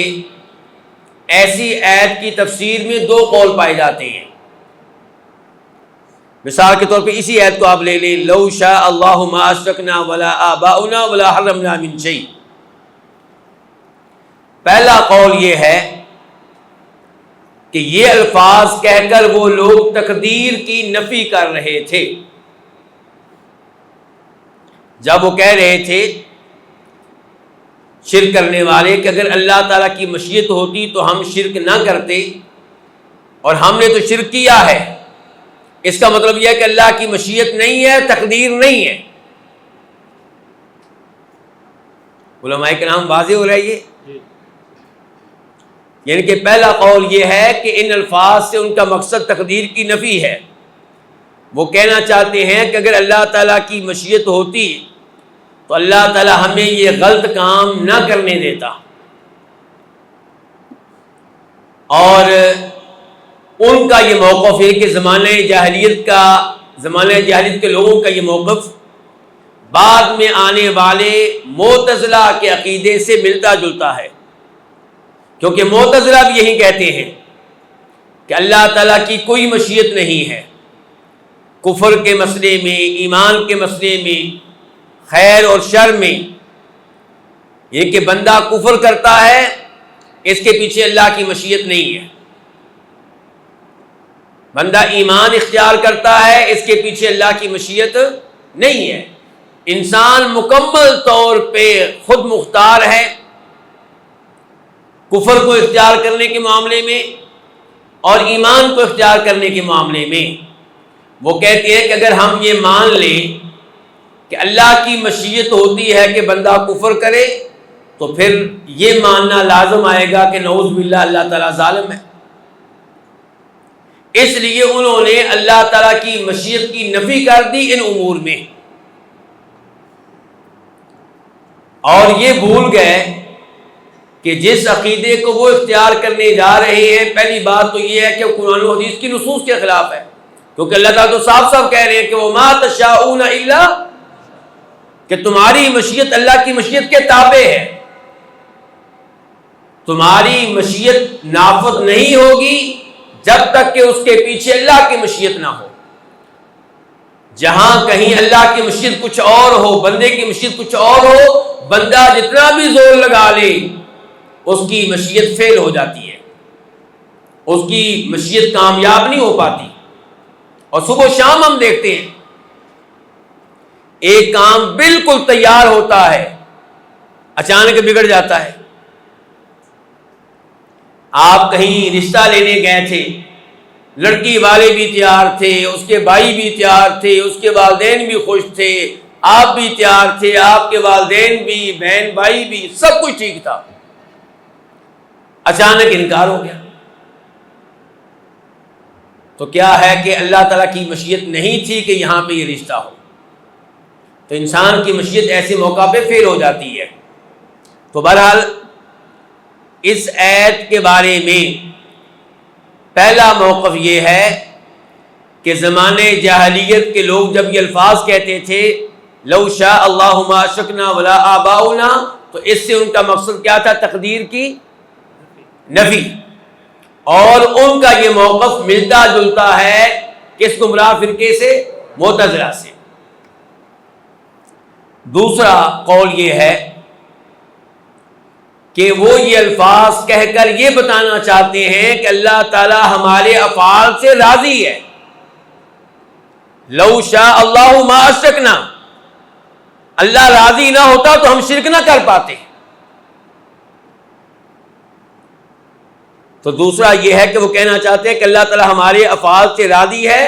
ایسی آیت کی تفسیر میں دو قول پائے جاتے ہیں۔ مثال کے طور پہ اسی آیت کو آپ لے لیں، لو شاء اللہ ما اشرکنا ولا آباؤنا ولا حرمنا من شیء۔ پہلا قول یہ ہے کہ یہ الفاظ کہہ کر وہ لوگ تقدیر کی نفی کر رہے تھے۔ جب وہ کہہ رہے تھے شرک کرنے والے کہ اگر اللہ تعالیٰ کی مشیت ہوتی تو ہم شرک نہ کرتے، اور ہم نے تو شرک کیا ہے، اس کا مطلب یہ ہے کہ اللہ کی مشیت نہیں ہے، تقدیر نہیں ہے۔ علماء کرام واضح ہو رہا ہے یہ، یعنی کہ پہلا قول یہ ہے کہ ان الفاظ سے ان کا مقصد تقدیر کی نفی ہے۔ وہ کہنا چاہتے ہیں کہ اگر اللہ تعالیٰ کی مشیت ہوتی تو اللہ تعالیٰ ہمیں یہ غلط کام نہ کرنے دیتا، اور ان کا یہ موقف ہے کہ زمانہ جاہلیت کے لوگوں کا یہ موقف بعد میں آنے والے معتزلہ کے عقیدے سے ملتا جلتا ہے، کیونکہ معتزلہ بھی یہی کہتے ہیں کہ اللہ تعالیٰ کی کوئی مشیت نہیں ہے، کفر کے مسئلے میں، ایمان کے مسئلے میں، خیر اور شر میں، یہ کہ بندہ کفر کرتا ہے اس کے پیچھے اللہ کی مشیت نہیں ہے۔ بندہ ایمان اختیار کرتا ہے، اس کے پیچھے اللہ کی مشیت نہیں ہے۔ انسان مکمل طور پہ خود مختار ہے کفر کو اختیار کرنے کے معاملے میں اور ایمان کو اختیار کرنے کے معاملے میں۔ وہ کہتے ہیں کہ اگر ہم یہ مان لیں کہ اللہ کی مشیت ہوتی ہے کہ بندہ کفر کرے، تو پھر یہ ماننا لازم آئے گا کہ نعوذ باللہ اللہ تعالیٰ ظالم ہے۔ اس لیے انہوں نے اللہ تعالیٰ کی مشیت کی نفی کر دی ان امور میں، اور یہ بھول گئے کہ جس عقیدے کو وہ اختیار کرنے جا رہے ہیں، پہلی بات تو یہ ہے کہ وہ قرآن و حدیث کی نصوص کے خلاف ہے، کیونکہ اللہ تعالیٰ تو صاف صاف کہہ رہے ہیں کہ وَمَا تَشَاءُونَ إِلَّا، کہ تمہاری مشیت اللہ کی مشیت کے تابع ہے۔ تمہاری مشیت نافذ نہیں ہوگی جب تک کہ اس کے پیچھے اللہ کی مشیت نہ ہو۔ جہاں کہیں اللہ کی مشیت کچھ اور ہو، بندے کی مشیت کچھ اور ہو، بندہ جتنا بھی زور لگا لے اس کی مشیت فیل ہو جاتی ہے، اس کی مشیت کامیاب نہیں ہو پاتی۔ اور صبح و شام ہم دیکھتے ہیں ایک کام بالکل تیار ہوتا ہے، اچانک بگڑ جاتا ہے۔ آپ کہیں رشتہ لینے گئے تھے، لڑکی والے بھی تیار تھے، اس کے بھائی بھی تیار تھے، اس کے والدین بھی خوش تھے، آپ بھی تیار تھے، آپ کے والدین بھی، بہن بھائی بھی، سب کچھ ٹھیک تھا، اچانک انکار ہو گیا۔ تو کیا ہے کہ اللہ تعالیٰ کی مشیت نہیں تھی کہ یہاں پہ یہ رشتہ ہو، تو انسان کی مشیت ایسے موقع پہ فیل ہو جاتی ہے۔ تو بہرحال اس آیت کے بارے میں پہلا موقف یہ ہے کہ زمانے جاہلیت کے لوگ جب یہ الفاظ کہتے تھے لو شاء اللہ ما اشرکنا ولا آباؤنا، تو اس سے ان کا مقصد کیا تھا؟ تقدیر کی نفی۔ اور ان کا یہ موقف ملتا جلتا ہے کس گمراہ فرقے سے؟ معتزلہ سے۔ دوسرا قول یہ ہے کہ وہ یہ الفاظ کہہ کر یہ بتانا چاہتے ہیں کہ اللہ تعالی ہمارے افعال سے راضی ہے۔ لو شاء اللہ ما اشرکنا، اللہ راضی نہ ہوتا تو ہم شرک نہ کر پاتے۔ تو دوسرا یہ ہے کہ وہ کہنا چاہتے ہیں کہ اللہ تعالی ہمارے افعال سے راضی ہے،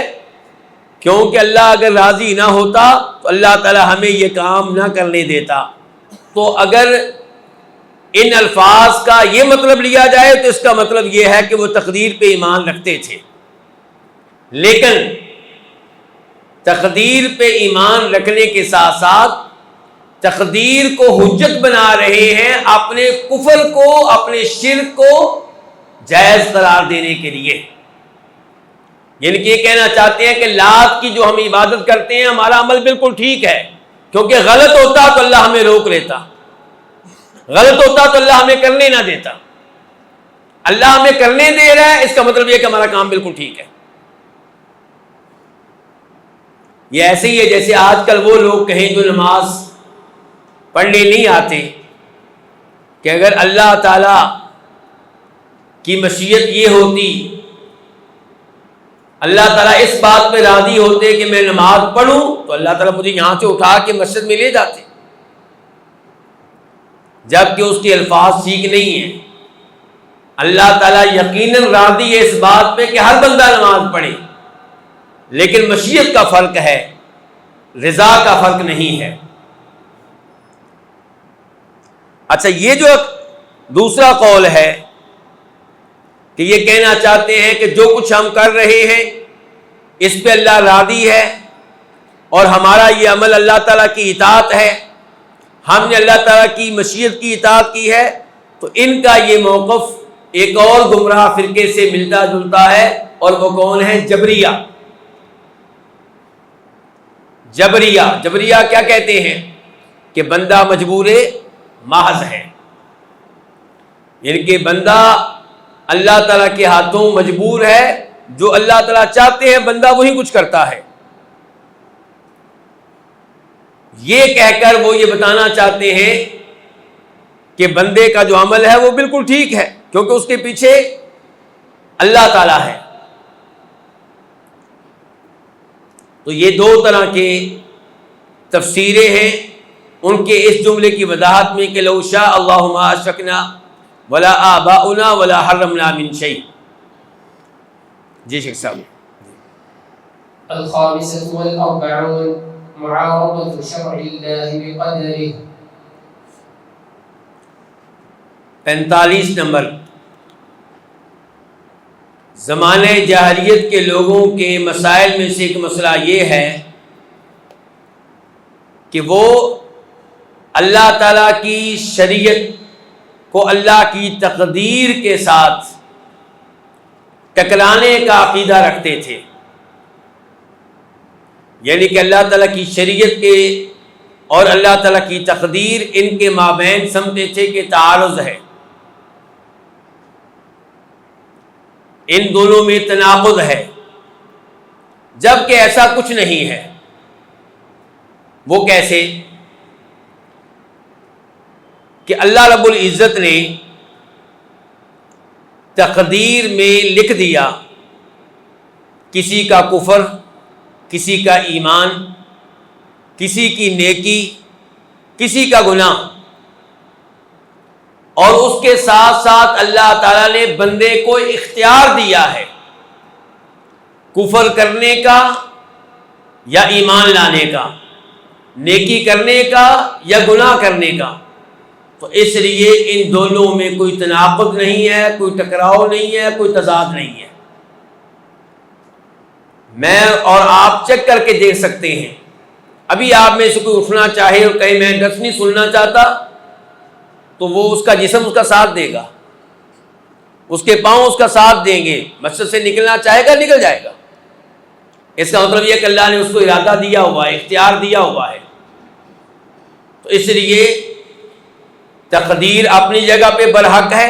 کیونکہ اللہ اگر راضی نہ ہوتا تو اللہ تعالی ہمیں یہ کام نہ کرنے دیتا۔ تو اگر ان الفاظ کا یہ مطلب لیا جائے تو اس کا مطلب یہ ہے کہ وہ تقدیر پہ ایمان رکھتے تھے، لیکن تقدیر پہ ایمان رکھنے کے ساتھ ساتھ تقدیر کو حجت بنا رہے ہیں اپنے کفر کو، اپنے شرک کو جائز قرار دینے کے لیے۔ یعنی کہ یہ کہنا چاہتے ہیں کہ لات کی جو ہم عبادت کرتے ہیں ہمارا عمل بالکل ٹھیک ہے، کیونکہ غلط ہوتا تو اللہ ہمیں روک لیتا، غلط ہوتا تو اللہ ہمیں کرنے نہ دیتا۔ اللہ ہمیں کرنے دے رہا ہے، اس کا مطلب یہ کہ ہمارا کام بالکل ٹھیک ہے۔ یہ ایسے ہی ہے جیسے آج کل وہ لوگ کہیں جو نماز پڑھنے نہیں آتے کہ اگر اللہ تعالی کی مشیت یہ ہوتی، اللہ تعالیٰ اس بات پہ راضی ہوتے کہ میں نماز پڑھوں، تو اللہ تعالیٰ مجھے یہاں سے اٹھا کے مسجد میں لے جاتے، جبکہ اس کے الفاظ ٹھیک نہیں ہیں۔ اللہ تعالیٰ یقیناً راضی ہے اس بات پہ کہ ہر بندہ نماز پڑھے، لیکن مشیت کا فرق ہے، رضا کا فرق نہیں ہے۔ اچھا، یہ جو دوسرا قول ہے کہ یہ کہنا چاہتے ہیں کہ جو کچھ ہم کر رہے ہیں اس پہ اللہ راضی ہے اور ہمارا یہ عمل اللہ تعالیٰ کی اطاعت ہے، ہم نے اللہ تعالیٰ کی مشیت کی اطاعت کی ہے، تو ان کا یہ موقف ایک اور گمراہ فرقے سے ملتا جلتا ہے، اور وہ کون ہے؟ جبریہ۔ جبریہ کیا کہتے ہیں؟ کہ بندہ مجبور محض ہے، یعنی کہ بندہ اللہ تعالیٰ کے ہاتھوں مجبور ہے، جو اللہ تعالیٰ چاہتے ہیں بندہ وہی کچھ کرتا ہے۔ یہ کہہ کر وہ یہ بتانا چاہتے ہیں کہ بندے کا جو عمل ہے وہ بالکل ٹھیک ہے، کیونکہ اس کے پیچھے اللہ تعالیٰ ہے۔ تو یہ دو طرح کے تفسیریں ہیں ان کے اس جملے کی وضاحت میں کہ لو شاء اللہ ما اشرکنا ولا آباؤنا ولا حرمنا من شیء. جی شیخ صاحب. الخامسة والأربعون معارضة شرع الله بقدره. 45 نمبر. زمانے جاہلیت کے لوگوں کے مسائل میں سے ایک مسئلہ یہ ہے کہ وہ اللہ تعالیٰ کی شریعت کو اللہ کی تقدیر کے ساتھ ٹکرانے کا عقیدہ رکھتے تھے. یعنی کہ اللہ تعالیٰ کی شریعت کے اور اللہ تعالیٰ کی تقدیر ان کے مابین سمجھتے تھے کہ تعارض ہے، ان دونوں میں تناقض ہے، جبکہ ایسا کچھ نہیں ہے. وہ کیسے؟ کہ اللہ رب العزت نے تقدیر میں لکھ دیا کسی کا کفر، کسی کا ایمان، کسی کی نیکی، کسی کا گناہ، اور اس کے ساتھ ساتھ اللہ تعالیٰ نے بندے کو اختیار دیا ہے کفر کرنے کا یا ایمان لانے کا، نیکی کرنے کا یا گناہ کرنے کا. تو اس لیے ان دونوں میں کوئی تناقض نہیں ہے، کوئی ٹکراؤ نہیں ہے، کوئی تضاد نہیں ہے. میں اور آپ چیک کر کے دیکھ سکتے ہیں. ابھی آپ میں سے کوئی اٹھنا چاہے اور کہیں میں درس نہیں سننا چاہتا تو وہ اس کا جسم اس کا ساتھ دے گا، اس کے پاؤں اس کا ساتھ دیں گے. مسجد سے نکلنا چاہے گا نکل جائے گا. اس کا مطلب یہ کہ اللہ نے اس کو ارادہ دیا ہوا ہے، اختیار دیا ہوا ہے. تو اس لیے تقدیر اپنی جگہ پہ برحق ہے،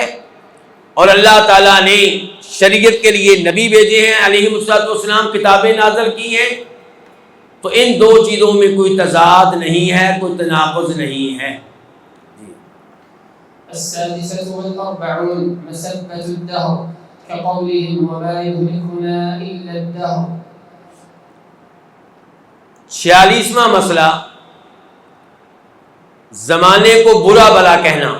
اور اللہ تعالیٰ نے شریعت کے لیے نبی بھیجے ہیں علیہ السلام، کتابیں نازل کی ہیں. تو ان دو چیزوں میں کوئی تضاد نہیں ہے، کوئی تناقض نہیں ہے. السادسة والأربعون مسبة الدهر كقولهم وما يهلكنا إلا الدهر. 46واں مسئلہ زمانے کو برا بلا کہنا.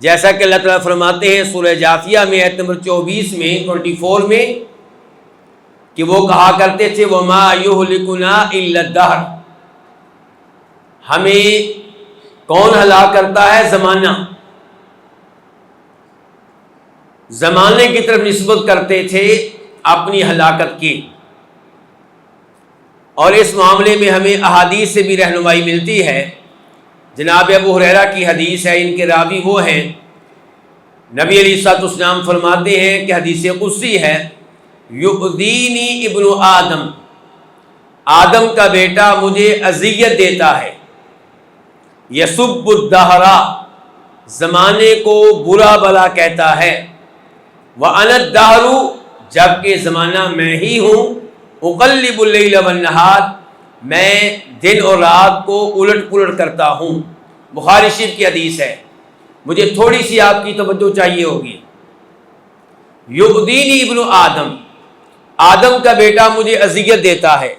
جیسا کہ اللہ تعالیٰ فرماتے ہیں سورہ جافیہ میں آیت نمبر 24 میں 24 میں کہ وہ کہا کرتے تھے وَمَا يُهْلِكُنَا إِلَّا الدَّهْرُ، ہمیں کون ہلاک کرتا ہے؟ زمانہ. زمانے کی طرف نسبت کرتے تھے اپنی ہلاکت کی. اور اس معاملے میں ہمیں احادیث سے بھی رہنمائی ملتی ہے. جناب ابو ہریرہ کی حدیث ہے، ان کے راوی وہ ہیں، نبی علیہ الصلوۃ والسلام فرماتے ہیں کہ حدیث قدسی ہے یؤذینی ابن آدم، آدم کا بیٹا مجھے اذیت دیتا ہے، یسب الدہر، زمانے کو برا بلا کہتا ہے، وَأَنَا الدَّهْرُ، جبکہ زمانہ میں ہی ہوں، اقلب اللیل والنہار، میں دن اور رات کو الٹ پلٹ کرتا ہوں. بخاری شریف کی حدیث ہے. مجھے تھوڑی سی آپ کی توجہ چاہیے ہوگی. یؤذینی ابن آدم، آدم کا بیٹا مجھے اذیت دیتا ہے.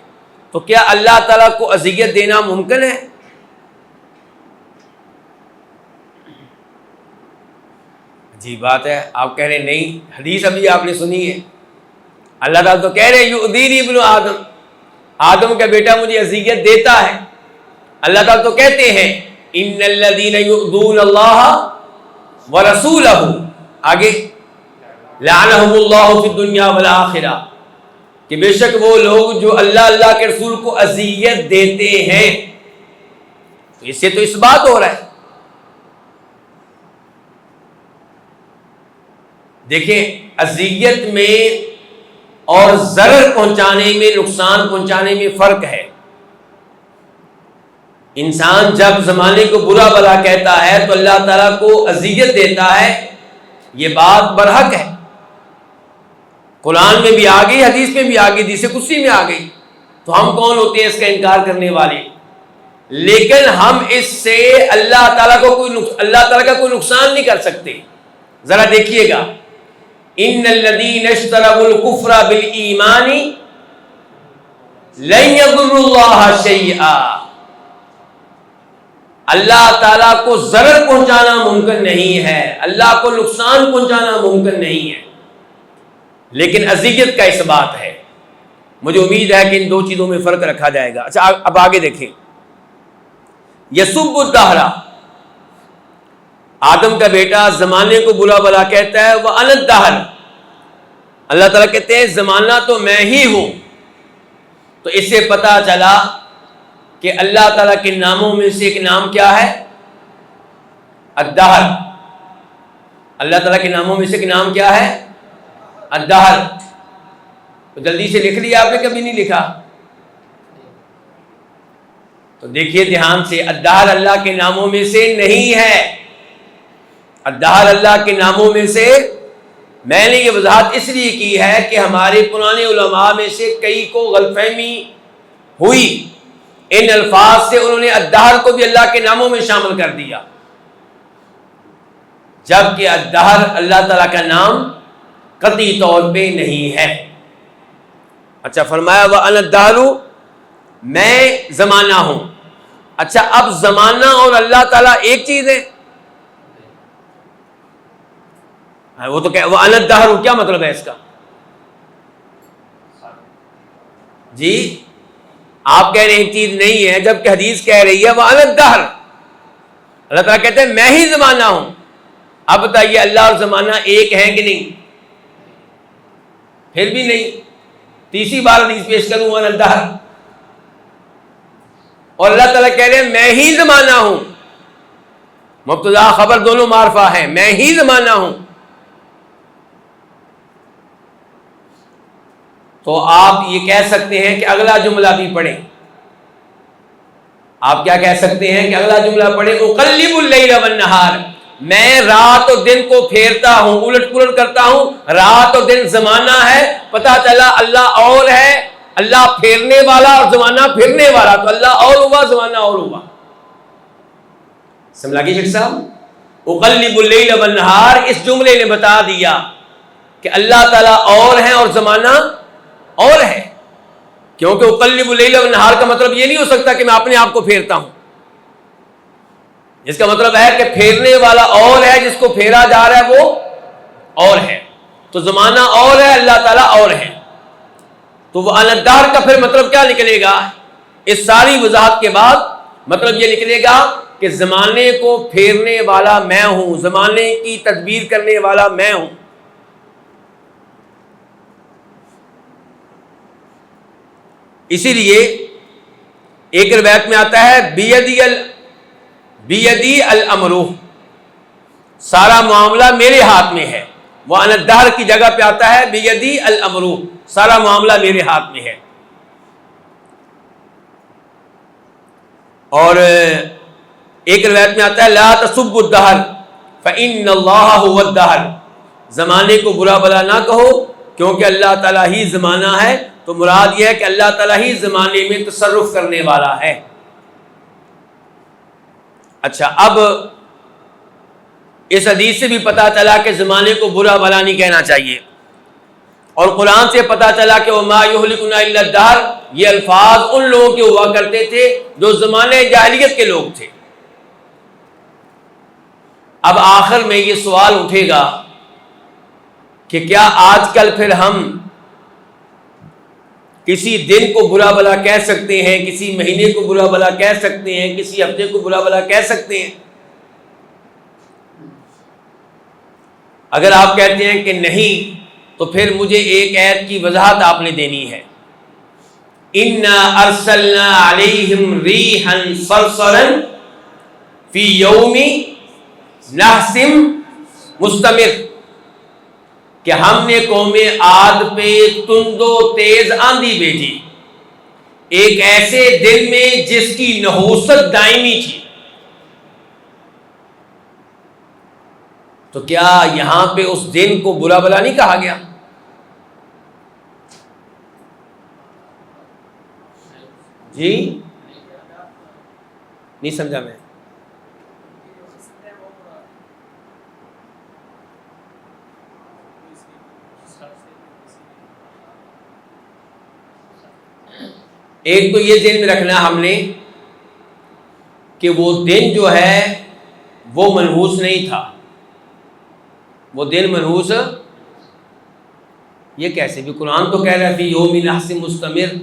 تو کیا اللہ تعالیٰ کو اذیت دینا ممکن ہے؟ عجیب بات ہے. آپ کہہ رہے نہیں، حدیث ابھی آپ نے سنی ہے. اللہ تعالیٰ تو کہہ رہے یؤذینی ابن آدم، آدم کا بیٹا مجھے اذیت دیتا ہے. اللہ تعالیٰ تو کہتے ہیں ان الذین یؤذون اللہ ورسولہ، آگے لعنہم اللہ فی الدنیا والآخرہ، کہ بے شک وہ لوگ جو اللہ کے رسول کو اذیت دیتے ہیں. تو اس سے تو اس بات ہو رہا ہے. دیکھیں اذیت میں اور ضرر پہنچانے میں، نقصان پہنچانے میں فرق ہے. انسان جب زمانے کو برا بلا کہتا ہے تو اللہ تعالیٰ کو اذیت دیتا ہے، یہ بات برحق ہے. قرآن میں بھی آ گئی، حدیث میں بھی آ گئی، حدیث قدسی میں آ گئی. تو ہم کون ہوتے ہیں اس کا انکار کرنے والے؟ لیکن ہم اس سے اللہ تعالیٰ کا کوئی نقصان نہیں کر سکتے. ذرا دیکھیے گا، ان الذین اشتروا الکفر بالایمان لن یضروا اللہ شیئا، اللہ تعالیٰ کو ضرر پہنچانا ممکن نہیں ہے، اللہ کو نقصان پہنچانا ممکن نہیں ہے، لیکن اذیت کا اس بات ہے۔ مجھے امید ہے کہ ان دو چیزوں میں فرق رکھا جائے گا۔ اچھا اب آگے دیکھیں، یسب الدہر، آدم کا بیٹا زمانے کو برا بھلا کہتا ہے، وَأَنَا الدَّهْرُ، اللہ تعالیٰ کہتے ہیں زمانہ تو میں ہی ہوں۔ تو اس سے پتہ چلا کہ اللہ تعالیٰ کے ناموں میں سے ایک نام کیا ہے؟ الدہر۔ اللہ تعالیٰ کے ناموں میں سے ایک نام کیا ہے؟ الدہر۔ تو جلدی سے لکھ لیا آپ نے، کبھی نہیں لکھا؟ تو دیکھیے دھیان سے، الدہر اللہ کے ناموں میں سے نہیں ہے۔ الدہر اللہ کے ناموں میں سے، میں نے یہ وضاحت اس لیے کی ہے کہ ہمارے پرانے علماء میں سے کئی کو غلط فہمی ہوئی، ان الفاظ سے انہوں نے الدہر کو بھی اللہ کے ناموں میں شامل کر دیا، جبکہ الدہر اللہ تعالیٰ کا نام قطعی طور پہ نہیں ہے۔ اچھا فرمایا وَأَنَا الدَّهْرُ، میں زمانہ ہوں۔ اچھا اب زمانہ اور اللہ تعالیٰ ایک چیز ہے؟ وہ تو کہ وَأَنَا الدَّهْرُ کیا مطلب ہے اس کا؟ جی آپ کہہ رہے ہیں ایک چیز نہیں ہے، جبکہ حدیث کہہ رہی ہے وَأَنَا الدَّهْرُ، اللہ تعالیٰ کہتے ہیں میں ہی زمانہ ہوں۔ اب بتائیے اللہ اور زمانہ ایک ہیں کہ نہیں؟ پھر بھی نہیں۔ تیسری بار حدیث پیش کروں وَأَنَا الدَّهْرُ، اور اللہ تعالیٰ کہہ رہے ہیں میں ہی زمانہ ہوں، مبتدا خبر دونوں معرفہ ہیں، میں ہی زمانہ ہوں۔ تو آپ یہ کہہ سکتے ہیں کہ اگلا جملہ بھی پڑھیں۔ آپ کیا کہہ سکتے ہیں کہ اگلا جملہ پڑھیں، اقلب اللیل والنہار، میں رات اور دن کو پھیرتا ہوں، الٹ پلٹ کرتا ہوں، رات اور دن زمانہ ہے، پتہ چلا اللہ اور ہے، اللہ پھیرنے والا اور زمانہ پھرنے والا، تو اللہ اور ہوا زمانہ اور ہوا۔ سمجھ لگی شیخ صاحب؟ اقلب اللیل والنہار اس جملے نے بتا دیا کہ اللہ تعالیٰ اور ہیں اور زمانہ اور ہے، کیونکہ اقلب اللیل والنہار کا مطلب یہ نہیں ہو سکتا کہ میں اپنے آپ کو پھیرتا ہوں، اس کا مطلب ہے کہ پھیرنے والا اور ہے، جس کو پھیرا جا رہا ہے وہ اور ہے، تو زمانہ اور ہے، اللہ تعالیٰ اور ہے۔ تو وہ الدہر کا پھر مطلب کیا نکلے گا؟ اس ساری وضاحت کے بعد مطلب یہ نکلے گا کہ زمانے کو پھیرنے والا میں ہوں، زمانے کی تدبیر کرنے والا میں ہوں۔ اسی لیے ایک روایت میں آتا ہے بیدی الامر، سارا معاملہ میرے ہاتھ میں ہے۔ وہ الدہر کی جگہ پہ آتا ہے بیدی الامر، سارا معاملہ میرے ہاتھ میں ہے۔ اور ایک روایت میں آتا ہے لا تسبوا الدہر فإن اللہ هو الدہر، زمانے کو برا بلا نہ کہو کیونکہ اللہ تعالیٰ ہی زمانہ ہے۔ تو مراد یہ ہے کہ اللہ تعالیٰ ہی زمانے میں تصرف کرنے والا ہے۔ اچھا اب اس حدیث سے بھی پتا چلا کہ زمانے کو برا بلا نہیں کہنا چاہیے، اور قرآن سے پتا چلا کہ وما یہلکنا الا الدہر، یہ الفاظ ان لوگوں کے ہوا کرتے تھے جو زمانے جاہلیت کے لوگ تھے۔ اب آخر میں یہ سوال اٹھے گا کہ کیا آج کل پھر ہم کسی دن کو برا بلا کہہ سکتے ہیں، کسی مہینے کو برا بلا کہہ سکتے ہیں، کسی ہفتے کو برا بلا کہہ سکتے ہیں؟ اگر آپ کہتے ہیں کہ نہیں تو پھر مجھے ایک آیت کی وضاحت آپ نے دینی ہے۔ اِنَّا أَرْسَلْنَا عَلَيْهِمْ رِيحًا صَرْصَرًا فِي يَوْمِ نَحْسٍ مُسْتَمِرٍ، کہ ہم نے قوم عاد پہ تند و تیز آندھی بھیجی ایک ایسے دن میں جس کی نحوست دائمی تھی۔ تو کیا یہاں پہ اس دن کو برا بلا نہیں کہا گیا؟ جی نہیں سمجھا میں۔ ایک تو یہ ذہن میں رکھنا ہم نے کہ وہ دن جو ہے وہ منحوس نہیں تھا، وہ دن منحوس، یہ کیسے بھی؟ قرآن تو کہہ رہا ہے فی یوم نحس مستمر،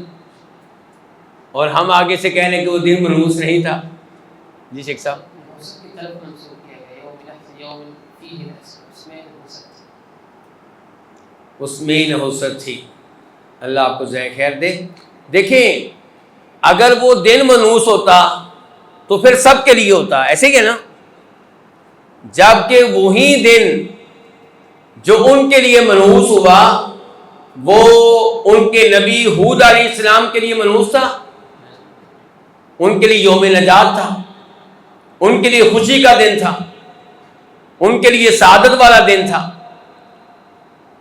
اور ہم آگے سے کہہ رہے ہیں کہ وہ دن منحوس نہیں تھا۔ جی شیخ صاحب، اس میں ہی نحوست تھی۔ اللہ آپ کو جزائے خیر دے۔ دیکھیں اگر وہ دن منحوس ہوتا تو پھر سب کے لیے ہوتا، ایسے ہی ہے نا، جبکہ وہی دن جو ان کے لیے منحوس ہوا وہ ان کے نبی ہود علیہ السلام کے لیے منحوس تھا، ان کے لیے یوم نجات تھا، ان کے لیے خوشی کا دن تھا، ان کے لیے سعادت والا دن تھا۔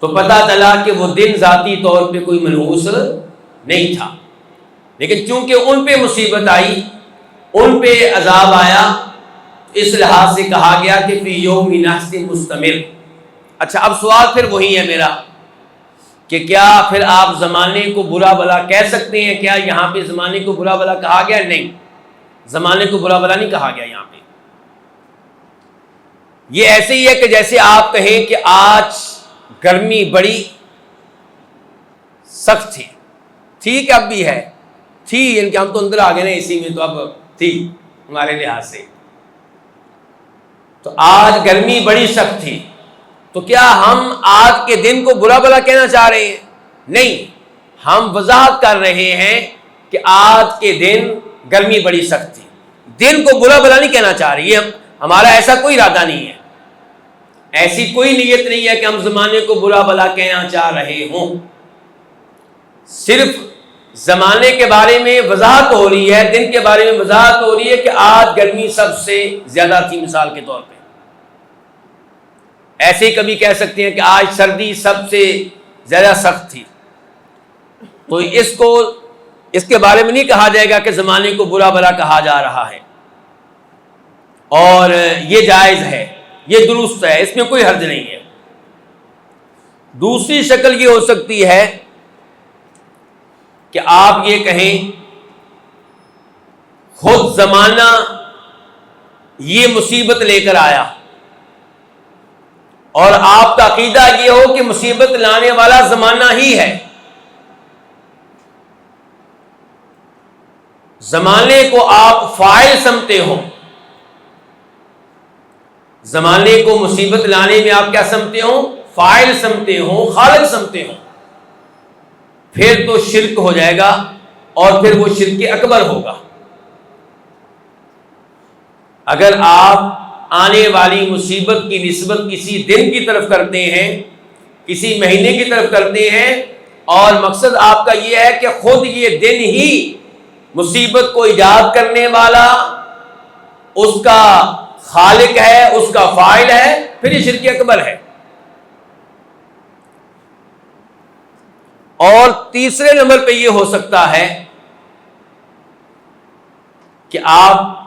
تو پتہ چلا کہ وہ دن ذاتی طور پہ کوئی منحوس نہیں تھا، لیکن چونکہ ان پہ مصیبت آئی، ان پہ عذاب آیا، اس لحاظ سے کہا گیا کہ فی یوم نحس مستمر۔ اچھا اب سوال پھر وہی ہے میرا کہ کیا پھر آپ زمانے کو برا بھلا کہہ سکتے ہیں؟ کیا یہاں پہ زمانے کو برا بھلا کہا گیا؟ نہیں، زمانے کو برا بھلا نہیں کہا گیا یہاں پہ۔ یہ ایسے ہی ہے کہ جیسے آپ کہیں کہ آج گرمی بڑی سخت تھی، ٹھیک ہے اب بھی ہے، تھی یعنی کہ ہم تو اندر آ گئے نا اسی میں، تو اب تھی ہمارے لحاظ سے، تو آج گرمی بڑی سخت تھی، تو کیا ہم آج کے دن کو برا بھلا کہنا چاہ رہے ہیں؟ نہیں، ہم وضاحت کر رہے ہیں کہ آج کے دن گرمی بڑی سخت تھی، دن کو برا بھلا نہیں کہنا چاہ رہی ہے، ہمارا ایسا کوئی ارادہ نہیں ہے، ایسی کوئی نیت نہیں ہے کہ ہم زمانے کو برا بھلا کہنا چاہ رہے ہوں، صرف زمانے کے بارے میں وضاحت ہو رہی ہے، دن کے بارے میں وضاحت ہو رہی ہے کہ آج گرمی سب سے زیادہ تھی مثال کے طور پہ۔ ایسے ہی کبھی کہہ سکتے ہیں کہ آج سردی سب سے زیادہ سخت تھی، تو اس کے بارے میں نہیں کہا جائے گا کہ زمانے کو برا بھلا کہا جا رہا ہے، اور یہ جائز ہے، یہ درست ہے، اس میں کوئی حرج نہیں ہے۔ دوسری شکل یہ ہو سکتی ہے کہ آپ یہ کہیں خود زمانہ یہ مصیبت لے کر آیا، اور آپ کا عقیدہ یہ ہو کہ مصیبت لانے والا زمانہ ہی ہے، زمانے کو آپ فاعل سمجھتے ہو، زمانے کو مصیبت لانے میں آپ کیا سمجھتے ہو؟ فاعل سمجھتے ہو، خالق سمجھتے ہو، پھر تو شرک ہو جائے گا، اور پھر وہ شرک اکبر ہوگا۔ اگر آپ آنے والی مصیبت کی نسبت کسی دن کی طرف کرتے ہیں، کسی مہینے کی طرف کرتے ہیں، اور مقصد آپ کا یہ ہے کہ خود یہ دن ہی مصیبت کو ایجاد کرنے والا اس کا خالق ہے، اس کا فاعل ہے، پھر یہ شرک اکبر ہے۔ اور تیسرے نمبر پہ یہ ہو سکتا ہے کہ آپ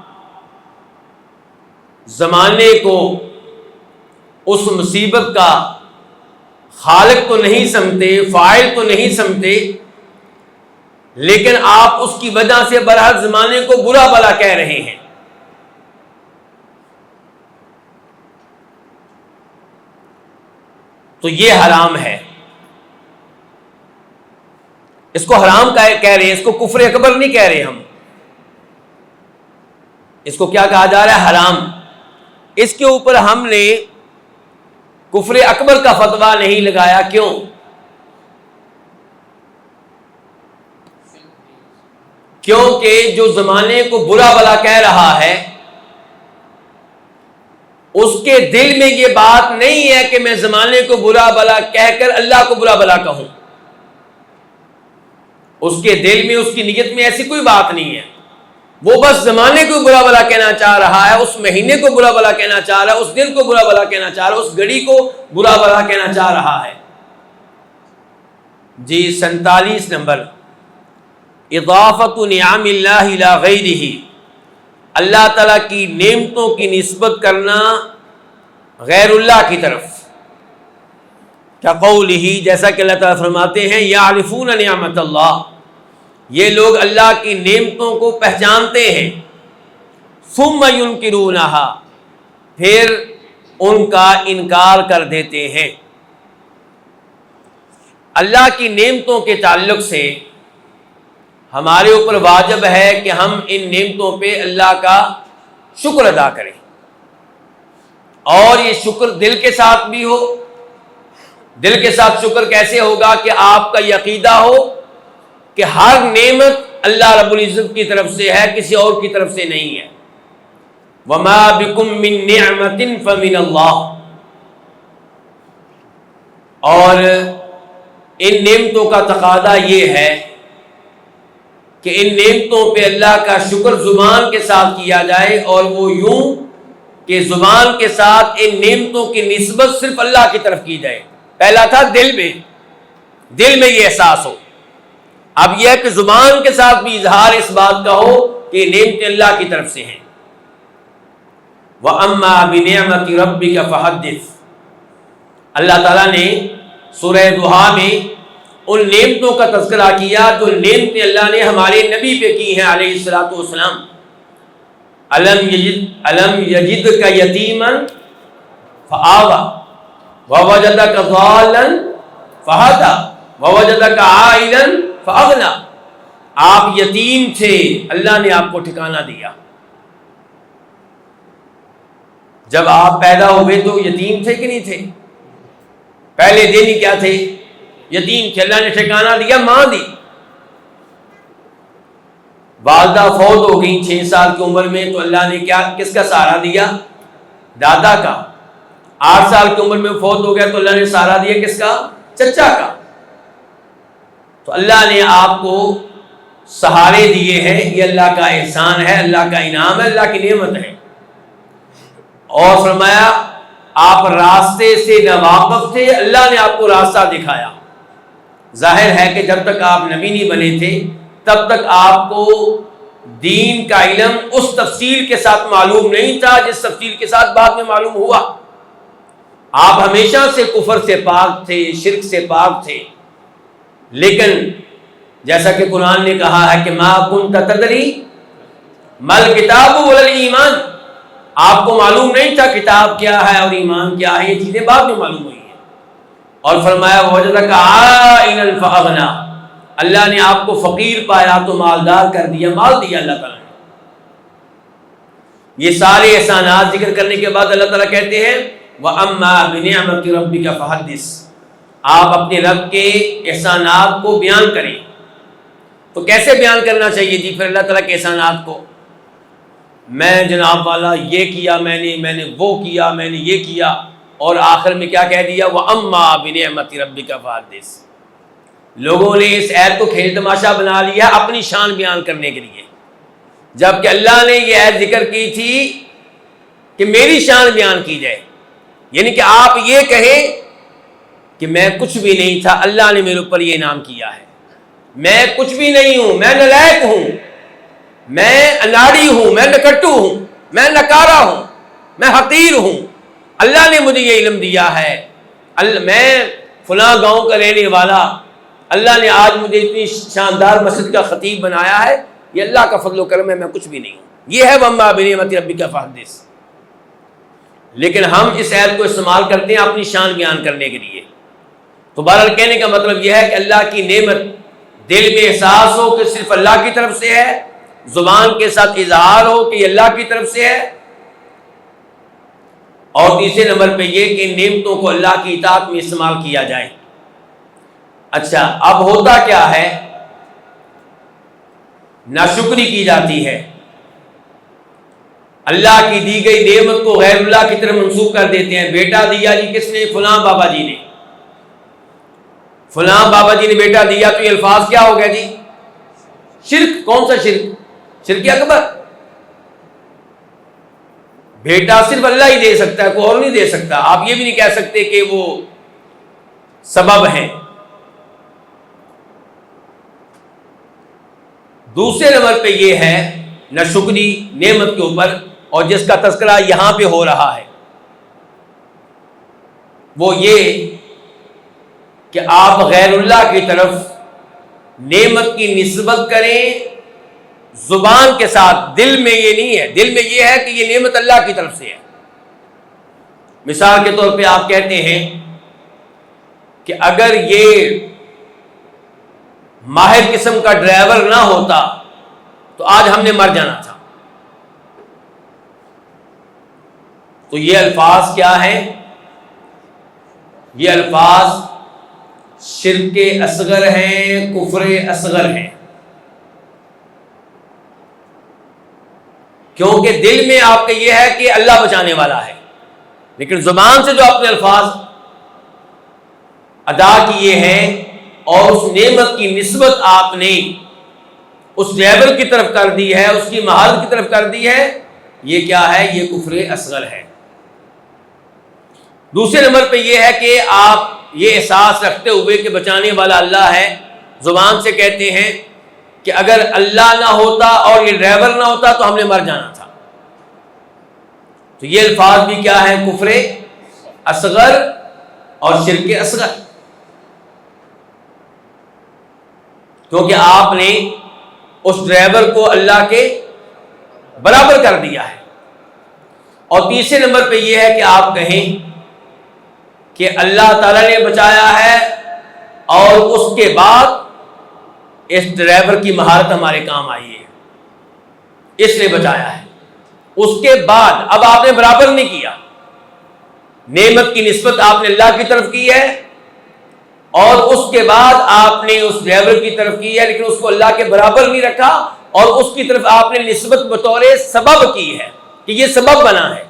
زمانے کو اس مصیبت کا خالق تو نہیں سمجھتے، فاعل تو نہیں سمجھتے، لیکن آپ اس کی وجہ سے برحق زمانے کو برا بھلا کہہ رہے ہیں۔ تو یہ حرام ہے، اس کو حرام کہہ رہے ہیں، اس کو کفر اکبر نہیں کہہ رہے ہم، اس کو کیا کہا جا رہا ہے؟ حرام۔ اس کے اوپر ہم نے کفر اکبر کا فتویٰ نہیں لگایا، کیوں؟ کیونکہ جو زمانے کو برا بھلا کہہ رہا ہے اس کے دل میں یہ بات نہیں ہے کہ میں زمانے کو برا بھلا کہہ کر اللہ کو برا بھلا کہوں، اس کے دل میں، اس کی نیت میں ایسی کوئی بات نہیں ہے، وہ بس زمانے کو برا بھلا کہنا چاہ رہا ہے، اس مہینے کو برا بھلا کہنا چاہ رہا ہے، اس دن کو برا بھلا کہنا چاہ رہا ہے، اس گھڑی کو برا بھلا کہنا چاہ رہا ہے۔ جی 47 نمبر، اضافت نعم اللہ الی غیرہ، اللہ تعالیٰ کی نعمتوں کی نسبت کرنا غیر اللہ کی طرف، کیا قولہ، جیسا کہ اللہ تعالیٰ فرماتے ہیں یعرفون نعمت اللہ، یہ لوگ اللہ کی نعمتوں کو پہچانتے ہیں، ثم ینکرونہا، پھر ان کا انکار کر دیتے ہیں۔ اللہ کی نعمتوں کے تعلق سے ہمارے اوپر واجب ہے کہ ہم ان نعمتوں پہ اللہ کا شکر ادا کریں، اور یہ شکر دل کے ساتھ بھی ہو۔ دل کے ساتھ شکر کیسے ہوگا؟ کہ آپ کا یہ عقیدہ ہو کہ ہر نعمت اللہ رب العزت کی طرف سے ہے، کسی اور کی طرف سے نہیں ہے۔ وما بکم من نعمت فمن اللہ، اور ان نعمتوں کا تقاضا یہ ہے کہ ان نعمتوں پہ اللہ کا شکر زبان کے ساتھ کیا جائے، اور وہ یوں کہ زبان کے ساتھ ان نعمتوں کی نسبت صرف اللہ کی طرف کی جائے۔ پہلا تھا دل میں یہ احساس ہو، اب یہ ہے کہ زبان کے ساتھ بھی اظہار اس بات کا ہو کہ یہ نعمتیں اللہ کی طرف سے ہیں۔ وَأَمَّا بِنِعْمَةِ رَبِّكَ فَحَدِّثْ، اللہ تعالیٰ نے سورہ ضحیٰ میں ان نعمتوں کا تذکرہ کیا جو نعمتیں اللہ نے ہمارے نبی پہ کی ہیں علیہ الصلوۃ والسلام۔ الم یجدک یتیما فآوی ووجدک ضالا فہدی ووجدک عائلا فاغنی، آپ یتیم تھے، اللہ نے آپ کو ٹھکانہ دیا۔ جب آپ پیدا ہوئے تو یتیم تھے کہ نہیں تھے؟ پہلے دن ہی کیا تھے؟ یتیم تھے، اللہ نے ٹھکانہ دیا، ماں دی۔ والدہ فوت ہو گئی 6 سال کی عمر میں، تو اللہ نے کس کا سہارا دیا؟ دادا کا۔ 8 سال کی عمر میں فوت ہو گیا تو اللہ نے سہارا دیا کس کا؟ چچا کا۔ تو اللہ نے آپ کو سہارے دیے ہیں، یہ اللہ کا احسان ہے، اللہ کا انعام ہے، اللہ کی نعمت ہے۔ اور فرمایا آپ راستے سے ناواقف تھے، اللہ نے آپ کو راستہ دکھایا۔ ظاہر ہے کہ جب تک آپ نبی نہیں بنے تھے تب تک آپ کو دین کا علم اس تفصیل کے ساتھ معلوم نہیں تھا جس تفصیل کے ساتھ بعد میں معلوم ہوا۔ آپ ہمیشہ سے کفر سے پاک تھے، شرک سے پاک تھے، لیکن جیسا کہ قرآن نے کہا ہے کہ ما کنت تدری مل کتاب ولا الایمان، آپ کو معلوم نہیں تھا کتاب کیا ہے اور ایمان کیا ہے، یہ چیزیں بعد میں معلوم ہوئی ہیں۔ اور فرمایا وجدک عائلا فاغنی، اللہ نے آپ کو فقیر پایا تو مالدار کر دیا، مال دیا اللہ تعالیٰ نے۔ یہ سارے احسانات ذکر کرنے کے بعد اللہ تعالیٰ کہتے ہیں وَأَمَّا بِنِعْمَةِ رَبِّكَ فَحَدِّثْ، آپ اپنے رب کے احسانات کو بیان کریں۔ تو کیسے بیان کرنا چاہیے جی پھر اللہ تعالیٰ کے احسانات کو؟ میں جناب والا یہ کیا، میں نے وہ کیا، میں نے یہ کیا، اور آخر میں کیا کہہ دیا وَأَمَّا بِنِعْمَةِ رَبِّكَ فَحَدِّثْ۔ لوگوں نے اس آیت کو کھیل تماشا بنا لیا اپنی شان بیان کرنے کے لیے، جبکہ اللہ نے یہ آیت ذکر کی تھی کہ میری شان بیان کی جائے، یعنی کہ آپ یہ کہیں کہ میں کچھ بھی نہیں تھا، اللہ نے میرے اوپر یہ انعام کیا ہے، میں کچھ بھی نہیں ہوں، میں نالائق ہوں، میں اناڑی ہوں، میں نکٹو ہوں، میں نکارا ہوں، میں حقیر ہوں، اللہ نے مجھے یہ علم دیا ہے، میں فلاں گاؤں کا رہنے والا، اللہ نے آج مجھے اتنی شاندار مسجد کا خطیب بنایا ہے، یہ اللہ کا فضل و کرم ہے، میں کچھ بھی نہیں ہوں۔ یہ ہے وَأَمَّا بِنِعْمَةِ رَبِّكَ فَحَدِّثْ۔ لیکن ہم اس آیت کو استعمال کرتے ہیں اپنی شان بیان کرنے کے لیے۔ تو بہرحال کہنے کا مطلب یہ ہے کہ اللہ کی نعمت دل میں احساس ہو کہ صرف اللہ کی طرف سے ہے، زبان کے ساتھ اظہار ہو کہ یہ اللہ کی طرف سے ہے، اور تیسرے نمبر پہ یہ کہ ان نعمتوں کو اللہ کی اطاعت میں استعمال کیا جائے۔ اچھا، اب ہوتا کیا ہے؟ ناشکری کی جاتی ہے، اللہ کی دی گئی نعمت کو غیر اللہ کی طرف منسوب کر دیتے ہیں۔ بیٹا دیا جی کس نے؟ فلاں بابا جی نے، فلاں بابا جی نے بیٹا دیا، تو یہ الفاظ کیا ہو گیا جی؟ شرک۔ کون سا شرک؟ شرک اکبر۔ بیٹا صرف اللہ ہی دے سکتا ہے، کوئی اور نہیں دے سکتا۔ آپ یہ بھی نہیں کہہ سکتے کہ وہ سبب ہیں۔ دوسرے نمبر پہ یہ ہے ناشکری نعمت کے اوپر، اور جس کا تذکرہ یہاں پہ ہو رہا ہے وہ یہ کہ آپ غیر اللہ کی طرف نعمت کی نسبت کریں زبان کے ساتھ، دل میں یہ نہیں ہے. دل میں یہ ہے کہ یہ نعمت اللہ کی طرف سے ہے. مثال کے طور پہ آپ کہتے ہیں کہ اگر یہ ماہر قسم کا ڈرائیور نہ ہوتا تو آج ہم نے مر جانا تھا. تو یہ الفاظ کیا ہیں؟ یہ الفاظ شرک اصغر ہیں، کفر اصغر ہیں. کیونکہ دل میں آپ کا یہ ہے کہ اللہ بچانے والا ہے، لیکن زبان سے جو اپنے الفاظ ادا کیے ہیں اور اس نعمت کی نسبت آپ نے اس ڈرائیور کی طرف کر دی ہے، اس کی مہارت کی طرف کر دی ہے، یہ کیا ہے؟ یہ کفر اصغر ہے. دوسرے نمبر پہ یہ ہے کہ آپ یہ احساس رکھتے ہوئے کہ بچانے والا اللہ ہے، زبان سے کہتے ہیں کہ اگر اللہ نہ ہوتا اور یہ ڈرائیور نہ ہوتا تو ہم نے مر جانا تھا. تو یہ الفاظ بھی کیا ہے؟ کفر اصغر اور شرک اصغر. کیونکہ آپ نے اس ڈرائیور کو اللہ کے برابر کر دیا ہے. اور تیسرے نمبر پہ یہ ہے کہ آپ کہیں کہ اللہ تعالیٰ نے بچایا ہے اور اس کے بعد اس ڈرائیور کی مہارت ہمارے کام آئی ہے، اس نے بچایا ہے. اس کے بعد اب آپ نے برابر نہیں کیا، نعمت کی نسبت آپ نے اللہ کی طرف کی ہے اور اس کے بعد آپ نے اس ڈرائیور کی طرف کی ہے، لیکن اس کو اللہ کے برابر نہیں رکھا اور اس کی طرف آپ نے نسبت بطور سبب کی ہے کہ یہ سبب بنا ہے.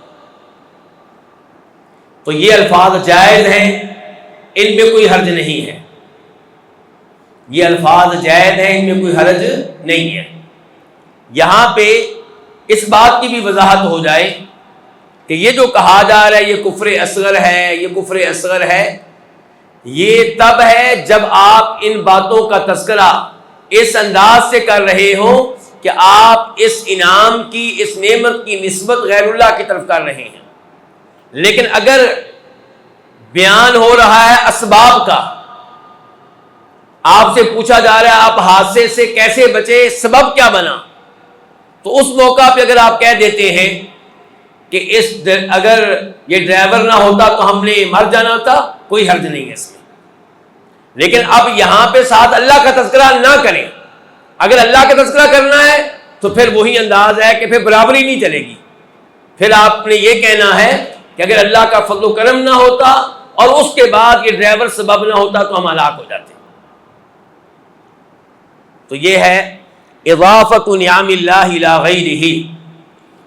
تو یہ الفاظ جائز ہیں، ان میں کوئی حرج نہیں ہے. یہ الفاظ جائز ہیں، ان میں کوئی حرج نہیں ہے. یہاں پہ اس بات کی بھی وضاحت ہو جائے کہ یہ جو کہا جا رہا ہے یہ کفر اصغر ہے، یہ کفر اصغر ہے، یہ تب ہے جب آپ ان باتوں کا تذکرہ اس انداز سے کر رہے ہوں کہ آپ اس انعام کی، اس نعمت کی نسبت غیر اللہ کی طرف کر رہے ہیں. لیکن اگر بیان ہو رہا ہے اسباب کا، آپ سے پوچھا جا رہا ہے آپ حادثے سے کیسے بچے، سبب کیا بنا، تو اس موقع پہ اگر آپ کہہ دیتے ہیں کہ اگر یہ ڈرائیور نہ ہوتا تو ہم نے مر جانا تھا، کوئی حرج نہیں ہے اس میں. لیکن اب یہاں پہ ساتھ اللہ کا تذکرہ نہ کریں. اگر اللہ کا تذکرہ کرنا ہے تو پھر وہی انداز ہے کہ پھر برابری نہیں چلے گی. پھر آپ نے یہ کہنا ہے کہ اگر اللہ کا فضل و کرم نہ ہوتا اور اس کے بعد یہ ڈرائیور سبب نہ ہوتا تو ہم ہلاک ہو جاتے. تو یہ ہے اضافت نعم اللہ الی غیرہ،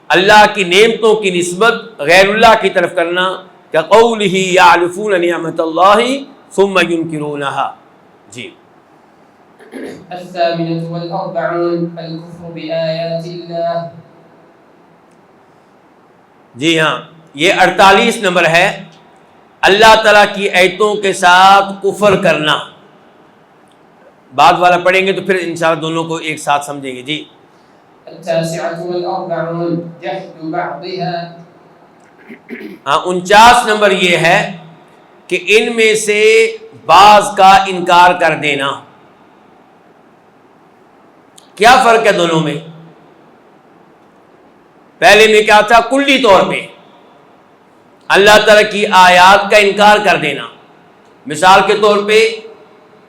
اللہ کی نعمتوں کی نسبت غیر اللہ کی طرف کرنا، کہ قولہ یعرفون نعمت اللہ ثم ینکرونہا. جی الثامنة والأربعون الكفر بآيات الله. جی ہاں، یہ 48 نمبر ہے، اللہ تعالیٰ کی آیتوں کے ساتھ کفر کرنا. بعد والا پڑھیں گے تو پھر انشاءاللہ دونوں کو ایک ساتھ سمجھیں گے. جی التاسعة والأربعون جحد بعضها. ہاں 49 نمبر یہ ہے کہ ان میں سے بعض کا انکار کر دینا. کیا فرق ہے دونوں میں؟ پہلے میں کیا تھا؟ کلی طور پہ اللہ تعالیٰ کی آیات کا انکار کر دینا. مثال کے طور پہ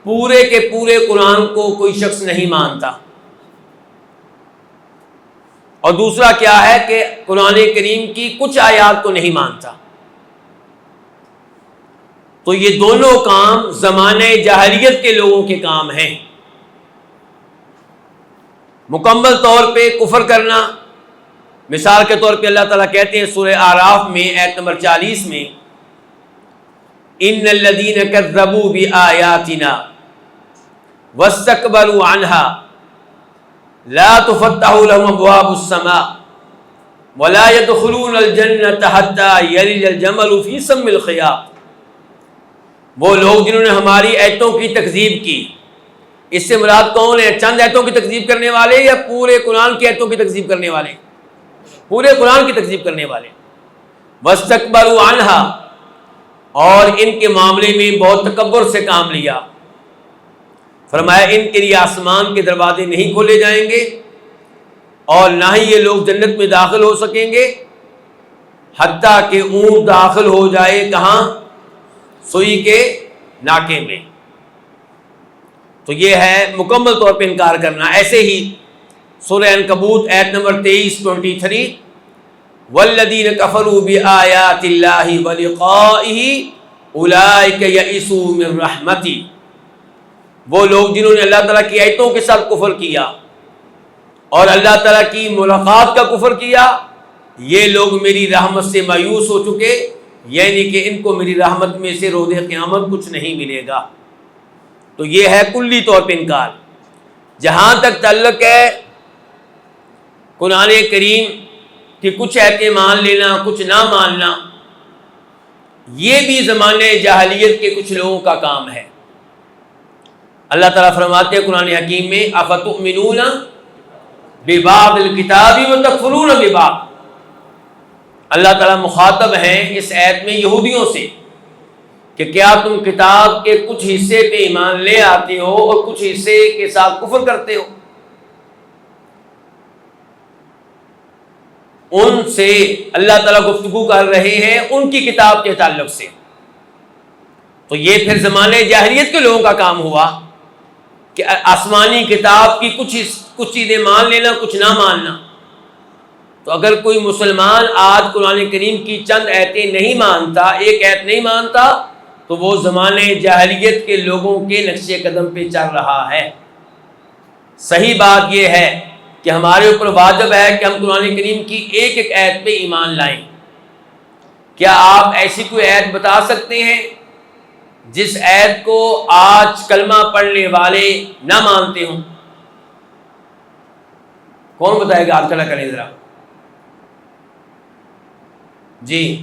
پورے کے پورے قرآن کو کوئی شخص نہیں مانتا. اور دوسرا کیا ہے کہ قرآن کریم کی کچھ آیات کو نہیں مانتا. تو یہ دونوں کام زمانے جاہلیت کے لوگوں کے کام ہیں. مکمل طور پہ کفر کرنا، مثال کے طور پہ اللہ تعالیٰ کہتے ہیں سورہ اعراف میں آیت نمبر 40 میں، ان الذین کذبوا بآیاتنا واستکبروا عنها لا تفتح لهم ابواب السماء ولا يدخلون الجنة حتى يلج الجمل في سم الخياط. وہ لوگ جنہوں نے ہماری آیتوں کی تکذیب کی، اس سے مراد کون ہے؟ چند آیتوں کی تکذیب کرنے والے یا پورے قرآن کی آیتوں کی تکذیب کرنے والے؟ پورے قرآن کی تکذیب کرنے والے. واستکبروا عنها، اور ان کے معاملے میں بہت تکبر سے کام لیا. فرمایا ان کے لیے آسمان کے دروازے نہیں کھولے جائیں گے اور نہ ہی یہ لوگ جنت میں داخل ہو سکیں گے حتیٰ کہ اونٹ داخل ہو جائے کہاں؟ سوئی کے ناکے میں۔ تو یہ ہے مکمل طور پہ انکار کرنا۔ ایسے ہی سورہ عنکبوت آیت نمبر 23 والذین کفروا بآیات اللہ ولقائہ اولئک یئسوا من رحمتی، وہ لوگ جنہوں نے اللہ تعالیٰ کی آیتوں کے ساتھ کفر کیا اور اللہ تعالیٰ کی ملاقات کا کفر کیا، یہ لوگ میری رحمت سے مایوس ہو چکے، یعنی کہ ان کو میری رحمت میں سے روز قیامت کچھ نہیں ملے گا۔ تو یہ ہے کلی طور پہ انکار۔ جہاں تک تعلق ہے قرآن کریم کہ کچھ ایتیں مان لینا کچھ نہ ماننا، یہ بھی زمانے جاہلیت کے کچھ لوگوں کا کام ہے۔ اللہ تعالیٰ فرماتے ہیں قرآن حکیم میں افتؤمنون ببعض الکتاب وتکفرون ببعض۔ اللہ تعالیٰ مخاطب ہیں اس آیت میں یہودیوں سے کہ کیا تم کتاب کے کچھ حصے پہ ایمان لے آتے ہو اور کچھ حصے کے ساتھ کفر کرتے ہو؟ ان سے اللہ تعالیٰ گفتگو کر رہے ہیں ان کی کتاب کے تعلق سے۔ تو یہ پھر زمانے جاہلیت کے لوگوں کا کام ہوا کہ آسمانی کتاب کی کچھ چیزیں مان لینا کچھ نہ ماننا۔ تو اگر کوئی مسلمان آج قرآن کریم کی چند آیتیں نہیں مانتا، ایک آیت نہیں مانتا، تو وہ زمانے جاہلیت کے لوگوں کے نقش قدم پہ چل رہا ہے۔ صحیح بات یہ ہے کہ ہمارے اوپر واجب ہے کہ ہم قرآن کریم کی ایک ایک آیت پہ ایمان لائیں۔ کیا آپ ایسی کوئی آیت بتا سکتے ہیں جس آیت کو آج کلمہ پڑھنے والے نہ مانتے ہوں؟ کون بتائے گا؟ آپ کھڑا کریں ذرا۔ جی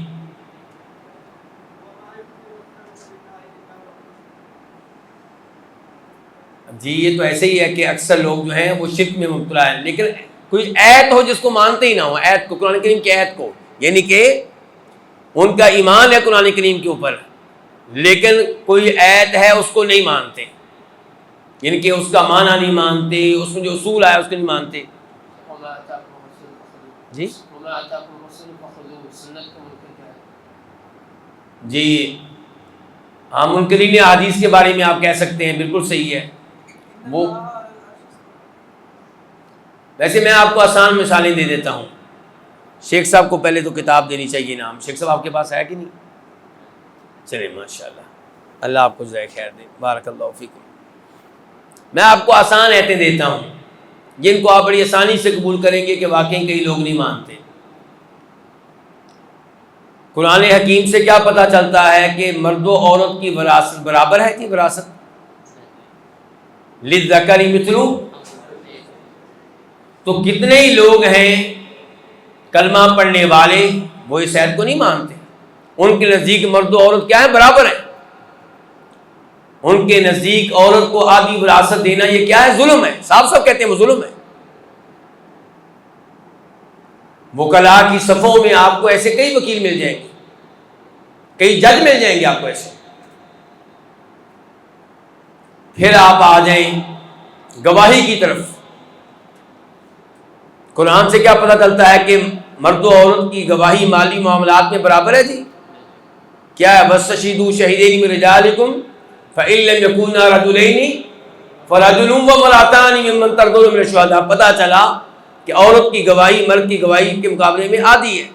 جی یہ تو ایسے ہی ہے کہ اکثر لوگ جو ہیں وہ شرک میں مبتلا ہیں، لیکن کوئی آیت ہو جس کو مانتے ہی نہ ہو، آیت کو، قرآن کریم کی آیت کو، یعنی کہ ان کا ایمان ہے قرآن کریم کے اوپر لیکن کوئی آیت ہے اس کو نہیں مانتے، یعنی کہ اس کا معنی نہیں مانتے، اس میں جو اصول آیا اس کو نہیں مانتے۔ جی جی ہاں، منکرین حدیث کے بارے میں آپ کہہ سکتے ہیں، بالکل صحیح ہے۔ وہ ویسے میں آپ کو آسان مثالیں دے دیتا ہوں۔ شیخ صاحب کو پہلے تو کتاب دینی چاہیے نام۔ شیخ صاحب آپ کے پاس ہے کہ نہیں؟ چلے ماشاءاللہ، اللہ آپ کو جزائے خیر دے، بارک اللہ فیکم۔ میں آپ کو آسان آیتیں دیتا ہوں جن کو آپ بڑی آسانی سے قبول کریں گے کہ واقعی کئی لوگ نہیں مانتے۔ قرآن حکیم سے کیا پتہ چلتا ہے کہ مرد و عورت کی وراثت برابر ہے کہ وراثت؟ للذکر مثل، تو کتنے ہی لوگ ہیں کلمہ پڑھنے والے وہ اس آیت کو نہیں مانتے۔ ان کے نزدیک مرد و عورت کیا ہے؟ برابر ہے۔ ان کے نزدیک عورت کو آدھی وراثت دینا یہ کیا ہے؟ ظلم ہے، صاف صاف کہتے ہیں وہ ظلم ہے۔ وکلاء کی صفوں میں آپ کو ایسے کئی وکیل مل جائیں گے، کئی جج مل جائیں گے آپ کو ایسے۔ پھر آپ آ جائیں گواہی کی طرف۔ قرآن سے کیا پتہ چلتا ہے کہ مرد و عورت کی گواہی مالی معاملات میں برابر ہے؟ جی کیا ہے؟ وَاسْتَشْهِدُوا شَهِدَيْنِ مِنْ رِجَالِكُمْ فَإِن لَّمْ يَكُونَا رَجُلَيْنِ فَرَجُلٌ وَامْرَأَتَانِ مِمَّنْ تَرْضَوْنَ مِنَ الشُّهَدَاء۔ پتہ چلا کہ عورت کی گواہی مرد کی گواہی کے مقابلے میں آدھی ہے۔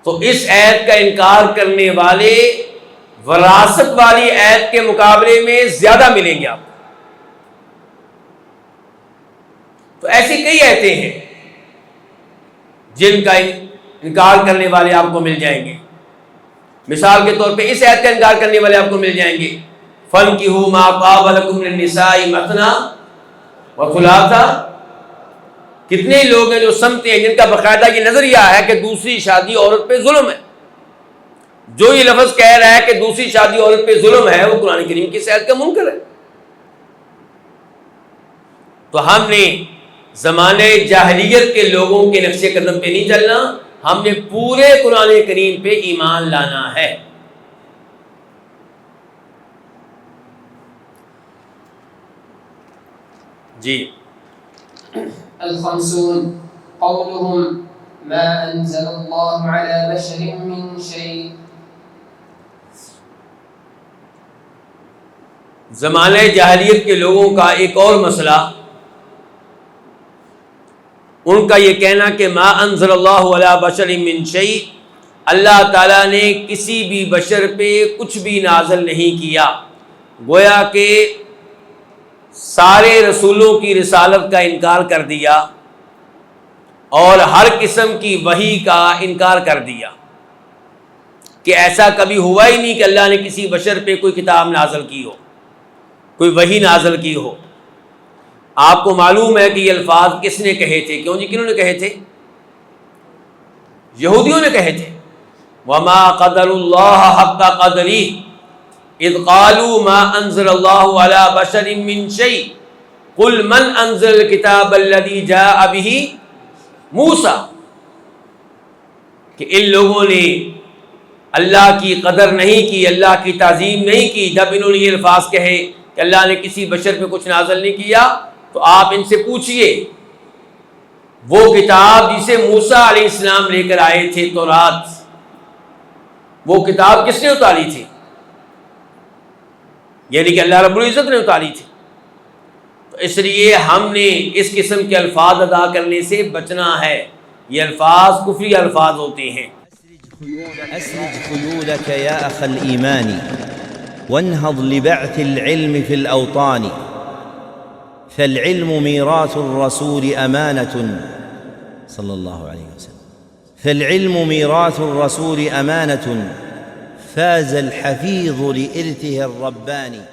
تو اس آیت کا انکار کرنے والے وراثت والی آیت کے مقابلے میں زیادہ ملیں گے آپ کو۔ تو ایسی کئی آیتیں ہیں جن کا انکار کرنے والے آپ کو مل جائیں گے۔ مثال کے طور پہ اس آیت کا انکار کرنے والے آپ کو مل جائیں گے فَانْكِحُوا مَا طَابَ لَكُم مِّنَ النِّسَاءِ مَثْنَىٰ وَثُلَاثَ۔ کتنے لوگ ہیں جو سمجھتے ہیں، جن کا باقاعدہ یہ نظریہ ہے کہ دوسری شادی عورت پہ ظلم ہے۔ جو یہ لفظ کہہ رہا ہے کہ دوسری شادی عورت پہ ظلم ہے وہ قرآن کریم کی آیت کا منکر ہے۔ تو ہم نے زمانے جاہلیت کے لوگوں کے نقش قدم پہ نہیں چلنا، ہم نے پورے قرآن کریم پہ ایمان لانا ہے۔ جی الخمسون قولهم ما أنزل الله على بشر من شيء. زمانہ جاہلیت کے لوگوں کا ایک اور مسئلہ، ان کا یہ کہنا کہ ما انزل اللہ علی بشر من شیء، اللہ تعالیٰ نے کسی بھی بشر پہ کچھ بھی نازل نہیں کیا، گویا کہ سارے رسولوں کی رسالت کا انکار کر دیا اور ہر قسم کی وحی کا انکار کر دیا، کہ ایسا کبھی ہوا ہی نہیں کہ اللہ نے کسی بشر پہ کوئی کتاب نازل کی ہو، کوئی وحی نازل کی ہو۔ آپ کو معلوم ہے کہ یہ الفاظ کس نے کہے تھے؟ کیوں جی، کنہوں نے کہے تھے؟ یہودیوں نے کہے تھے۔ وما قدر اللہ حق قدرہ اذ قالوا ما انزل اللہ علی بشر من شیء قل من انزل الکتاب الذی جاء بہ موسیٰ، کہ ان لوگوں نے اللہ کی قدر نہیں کی، اللہ کی تعظیم نہیں کی جب انہوں نے یہ الفاظ کہے کہ اللہ نے کسی بشر پہ کچھ نازل نہیں کیا۔ تو آپ ان سے پوچھئے وہ کتاب جسے موسیٰ علیہ السلام لے کر آئے تھے، تورات، وہ کتاب کس نے اتاری تھی؟ یعنی کہ اللہ رب العزت نے اتاری تھی۔ تو اس لیے ہم نے اس قسم کے الفاظ ادا کرنے سے بچنا ہے، یہ الفاظ کفری الفاظ ہوتے ہیں۔ أسرج خيولك يا أخ الإيمان وانهض لبعث العلم في الأوطان، فالعلم ميراث الرسول أمانة صلى الله عليه وسلم، فالعلم ميراث الرسول أمانة فاز الحفيظ لإرثه الرباني.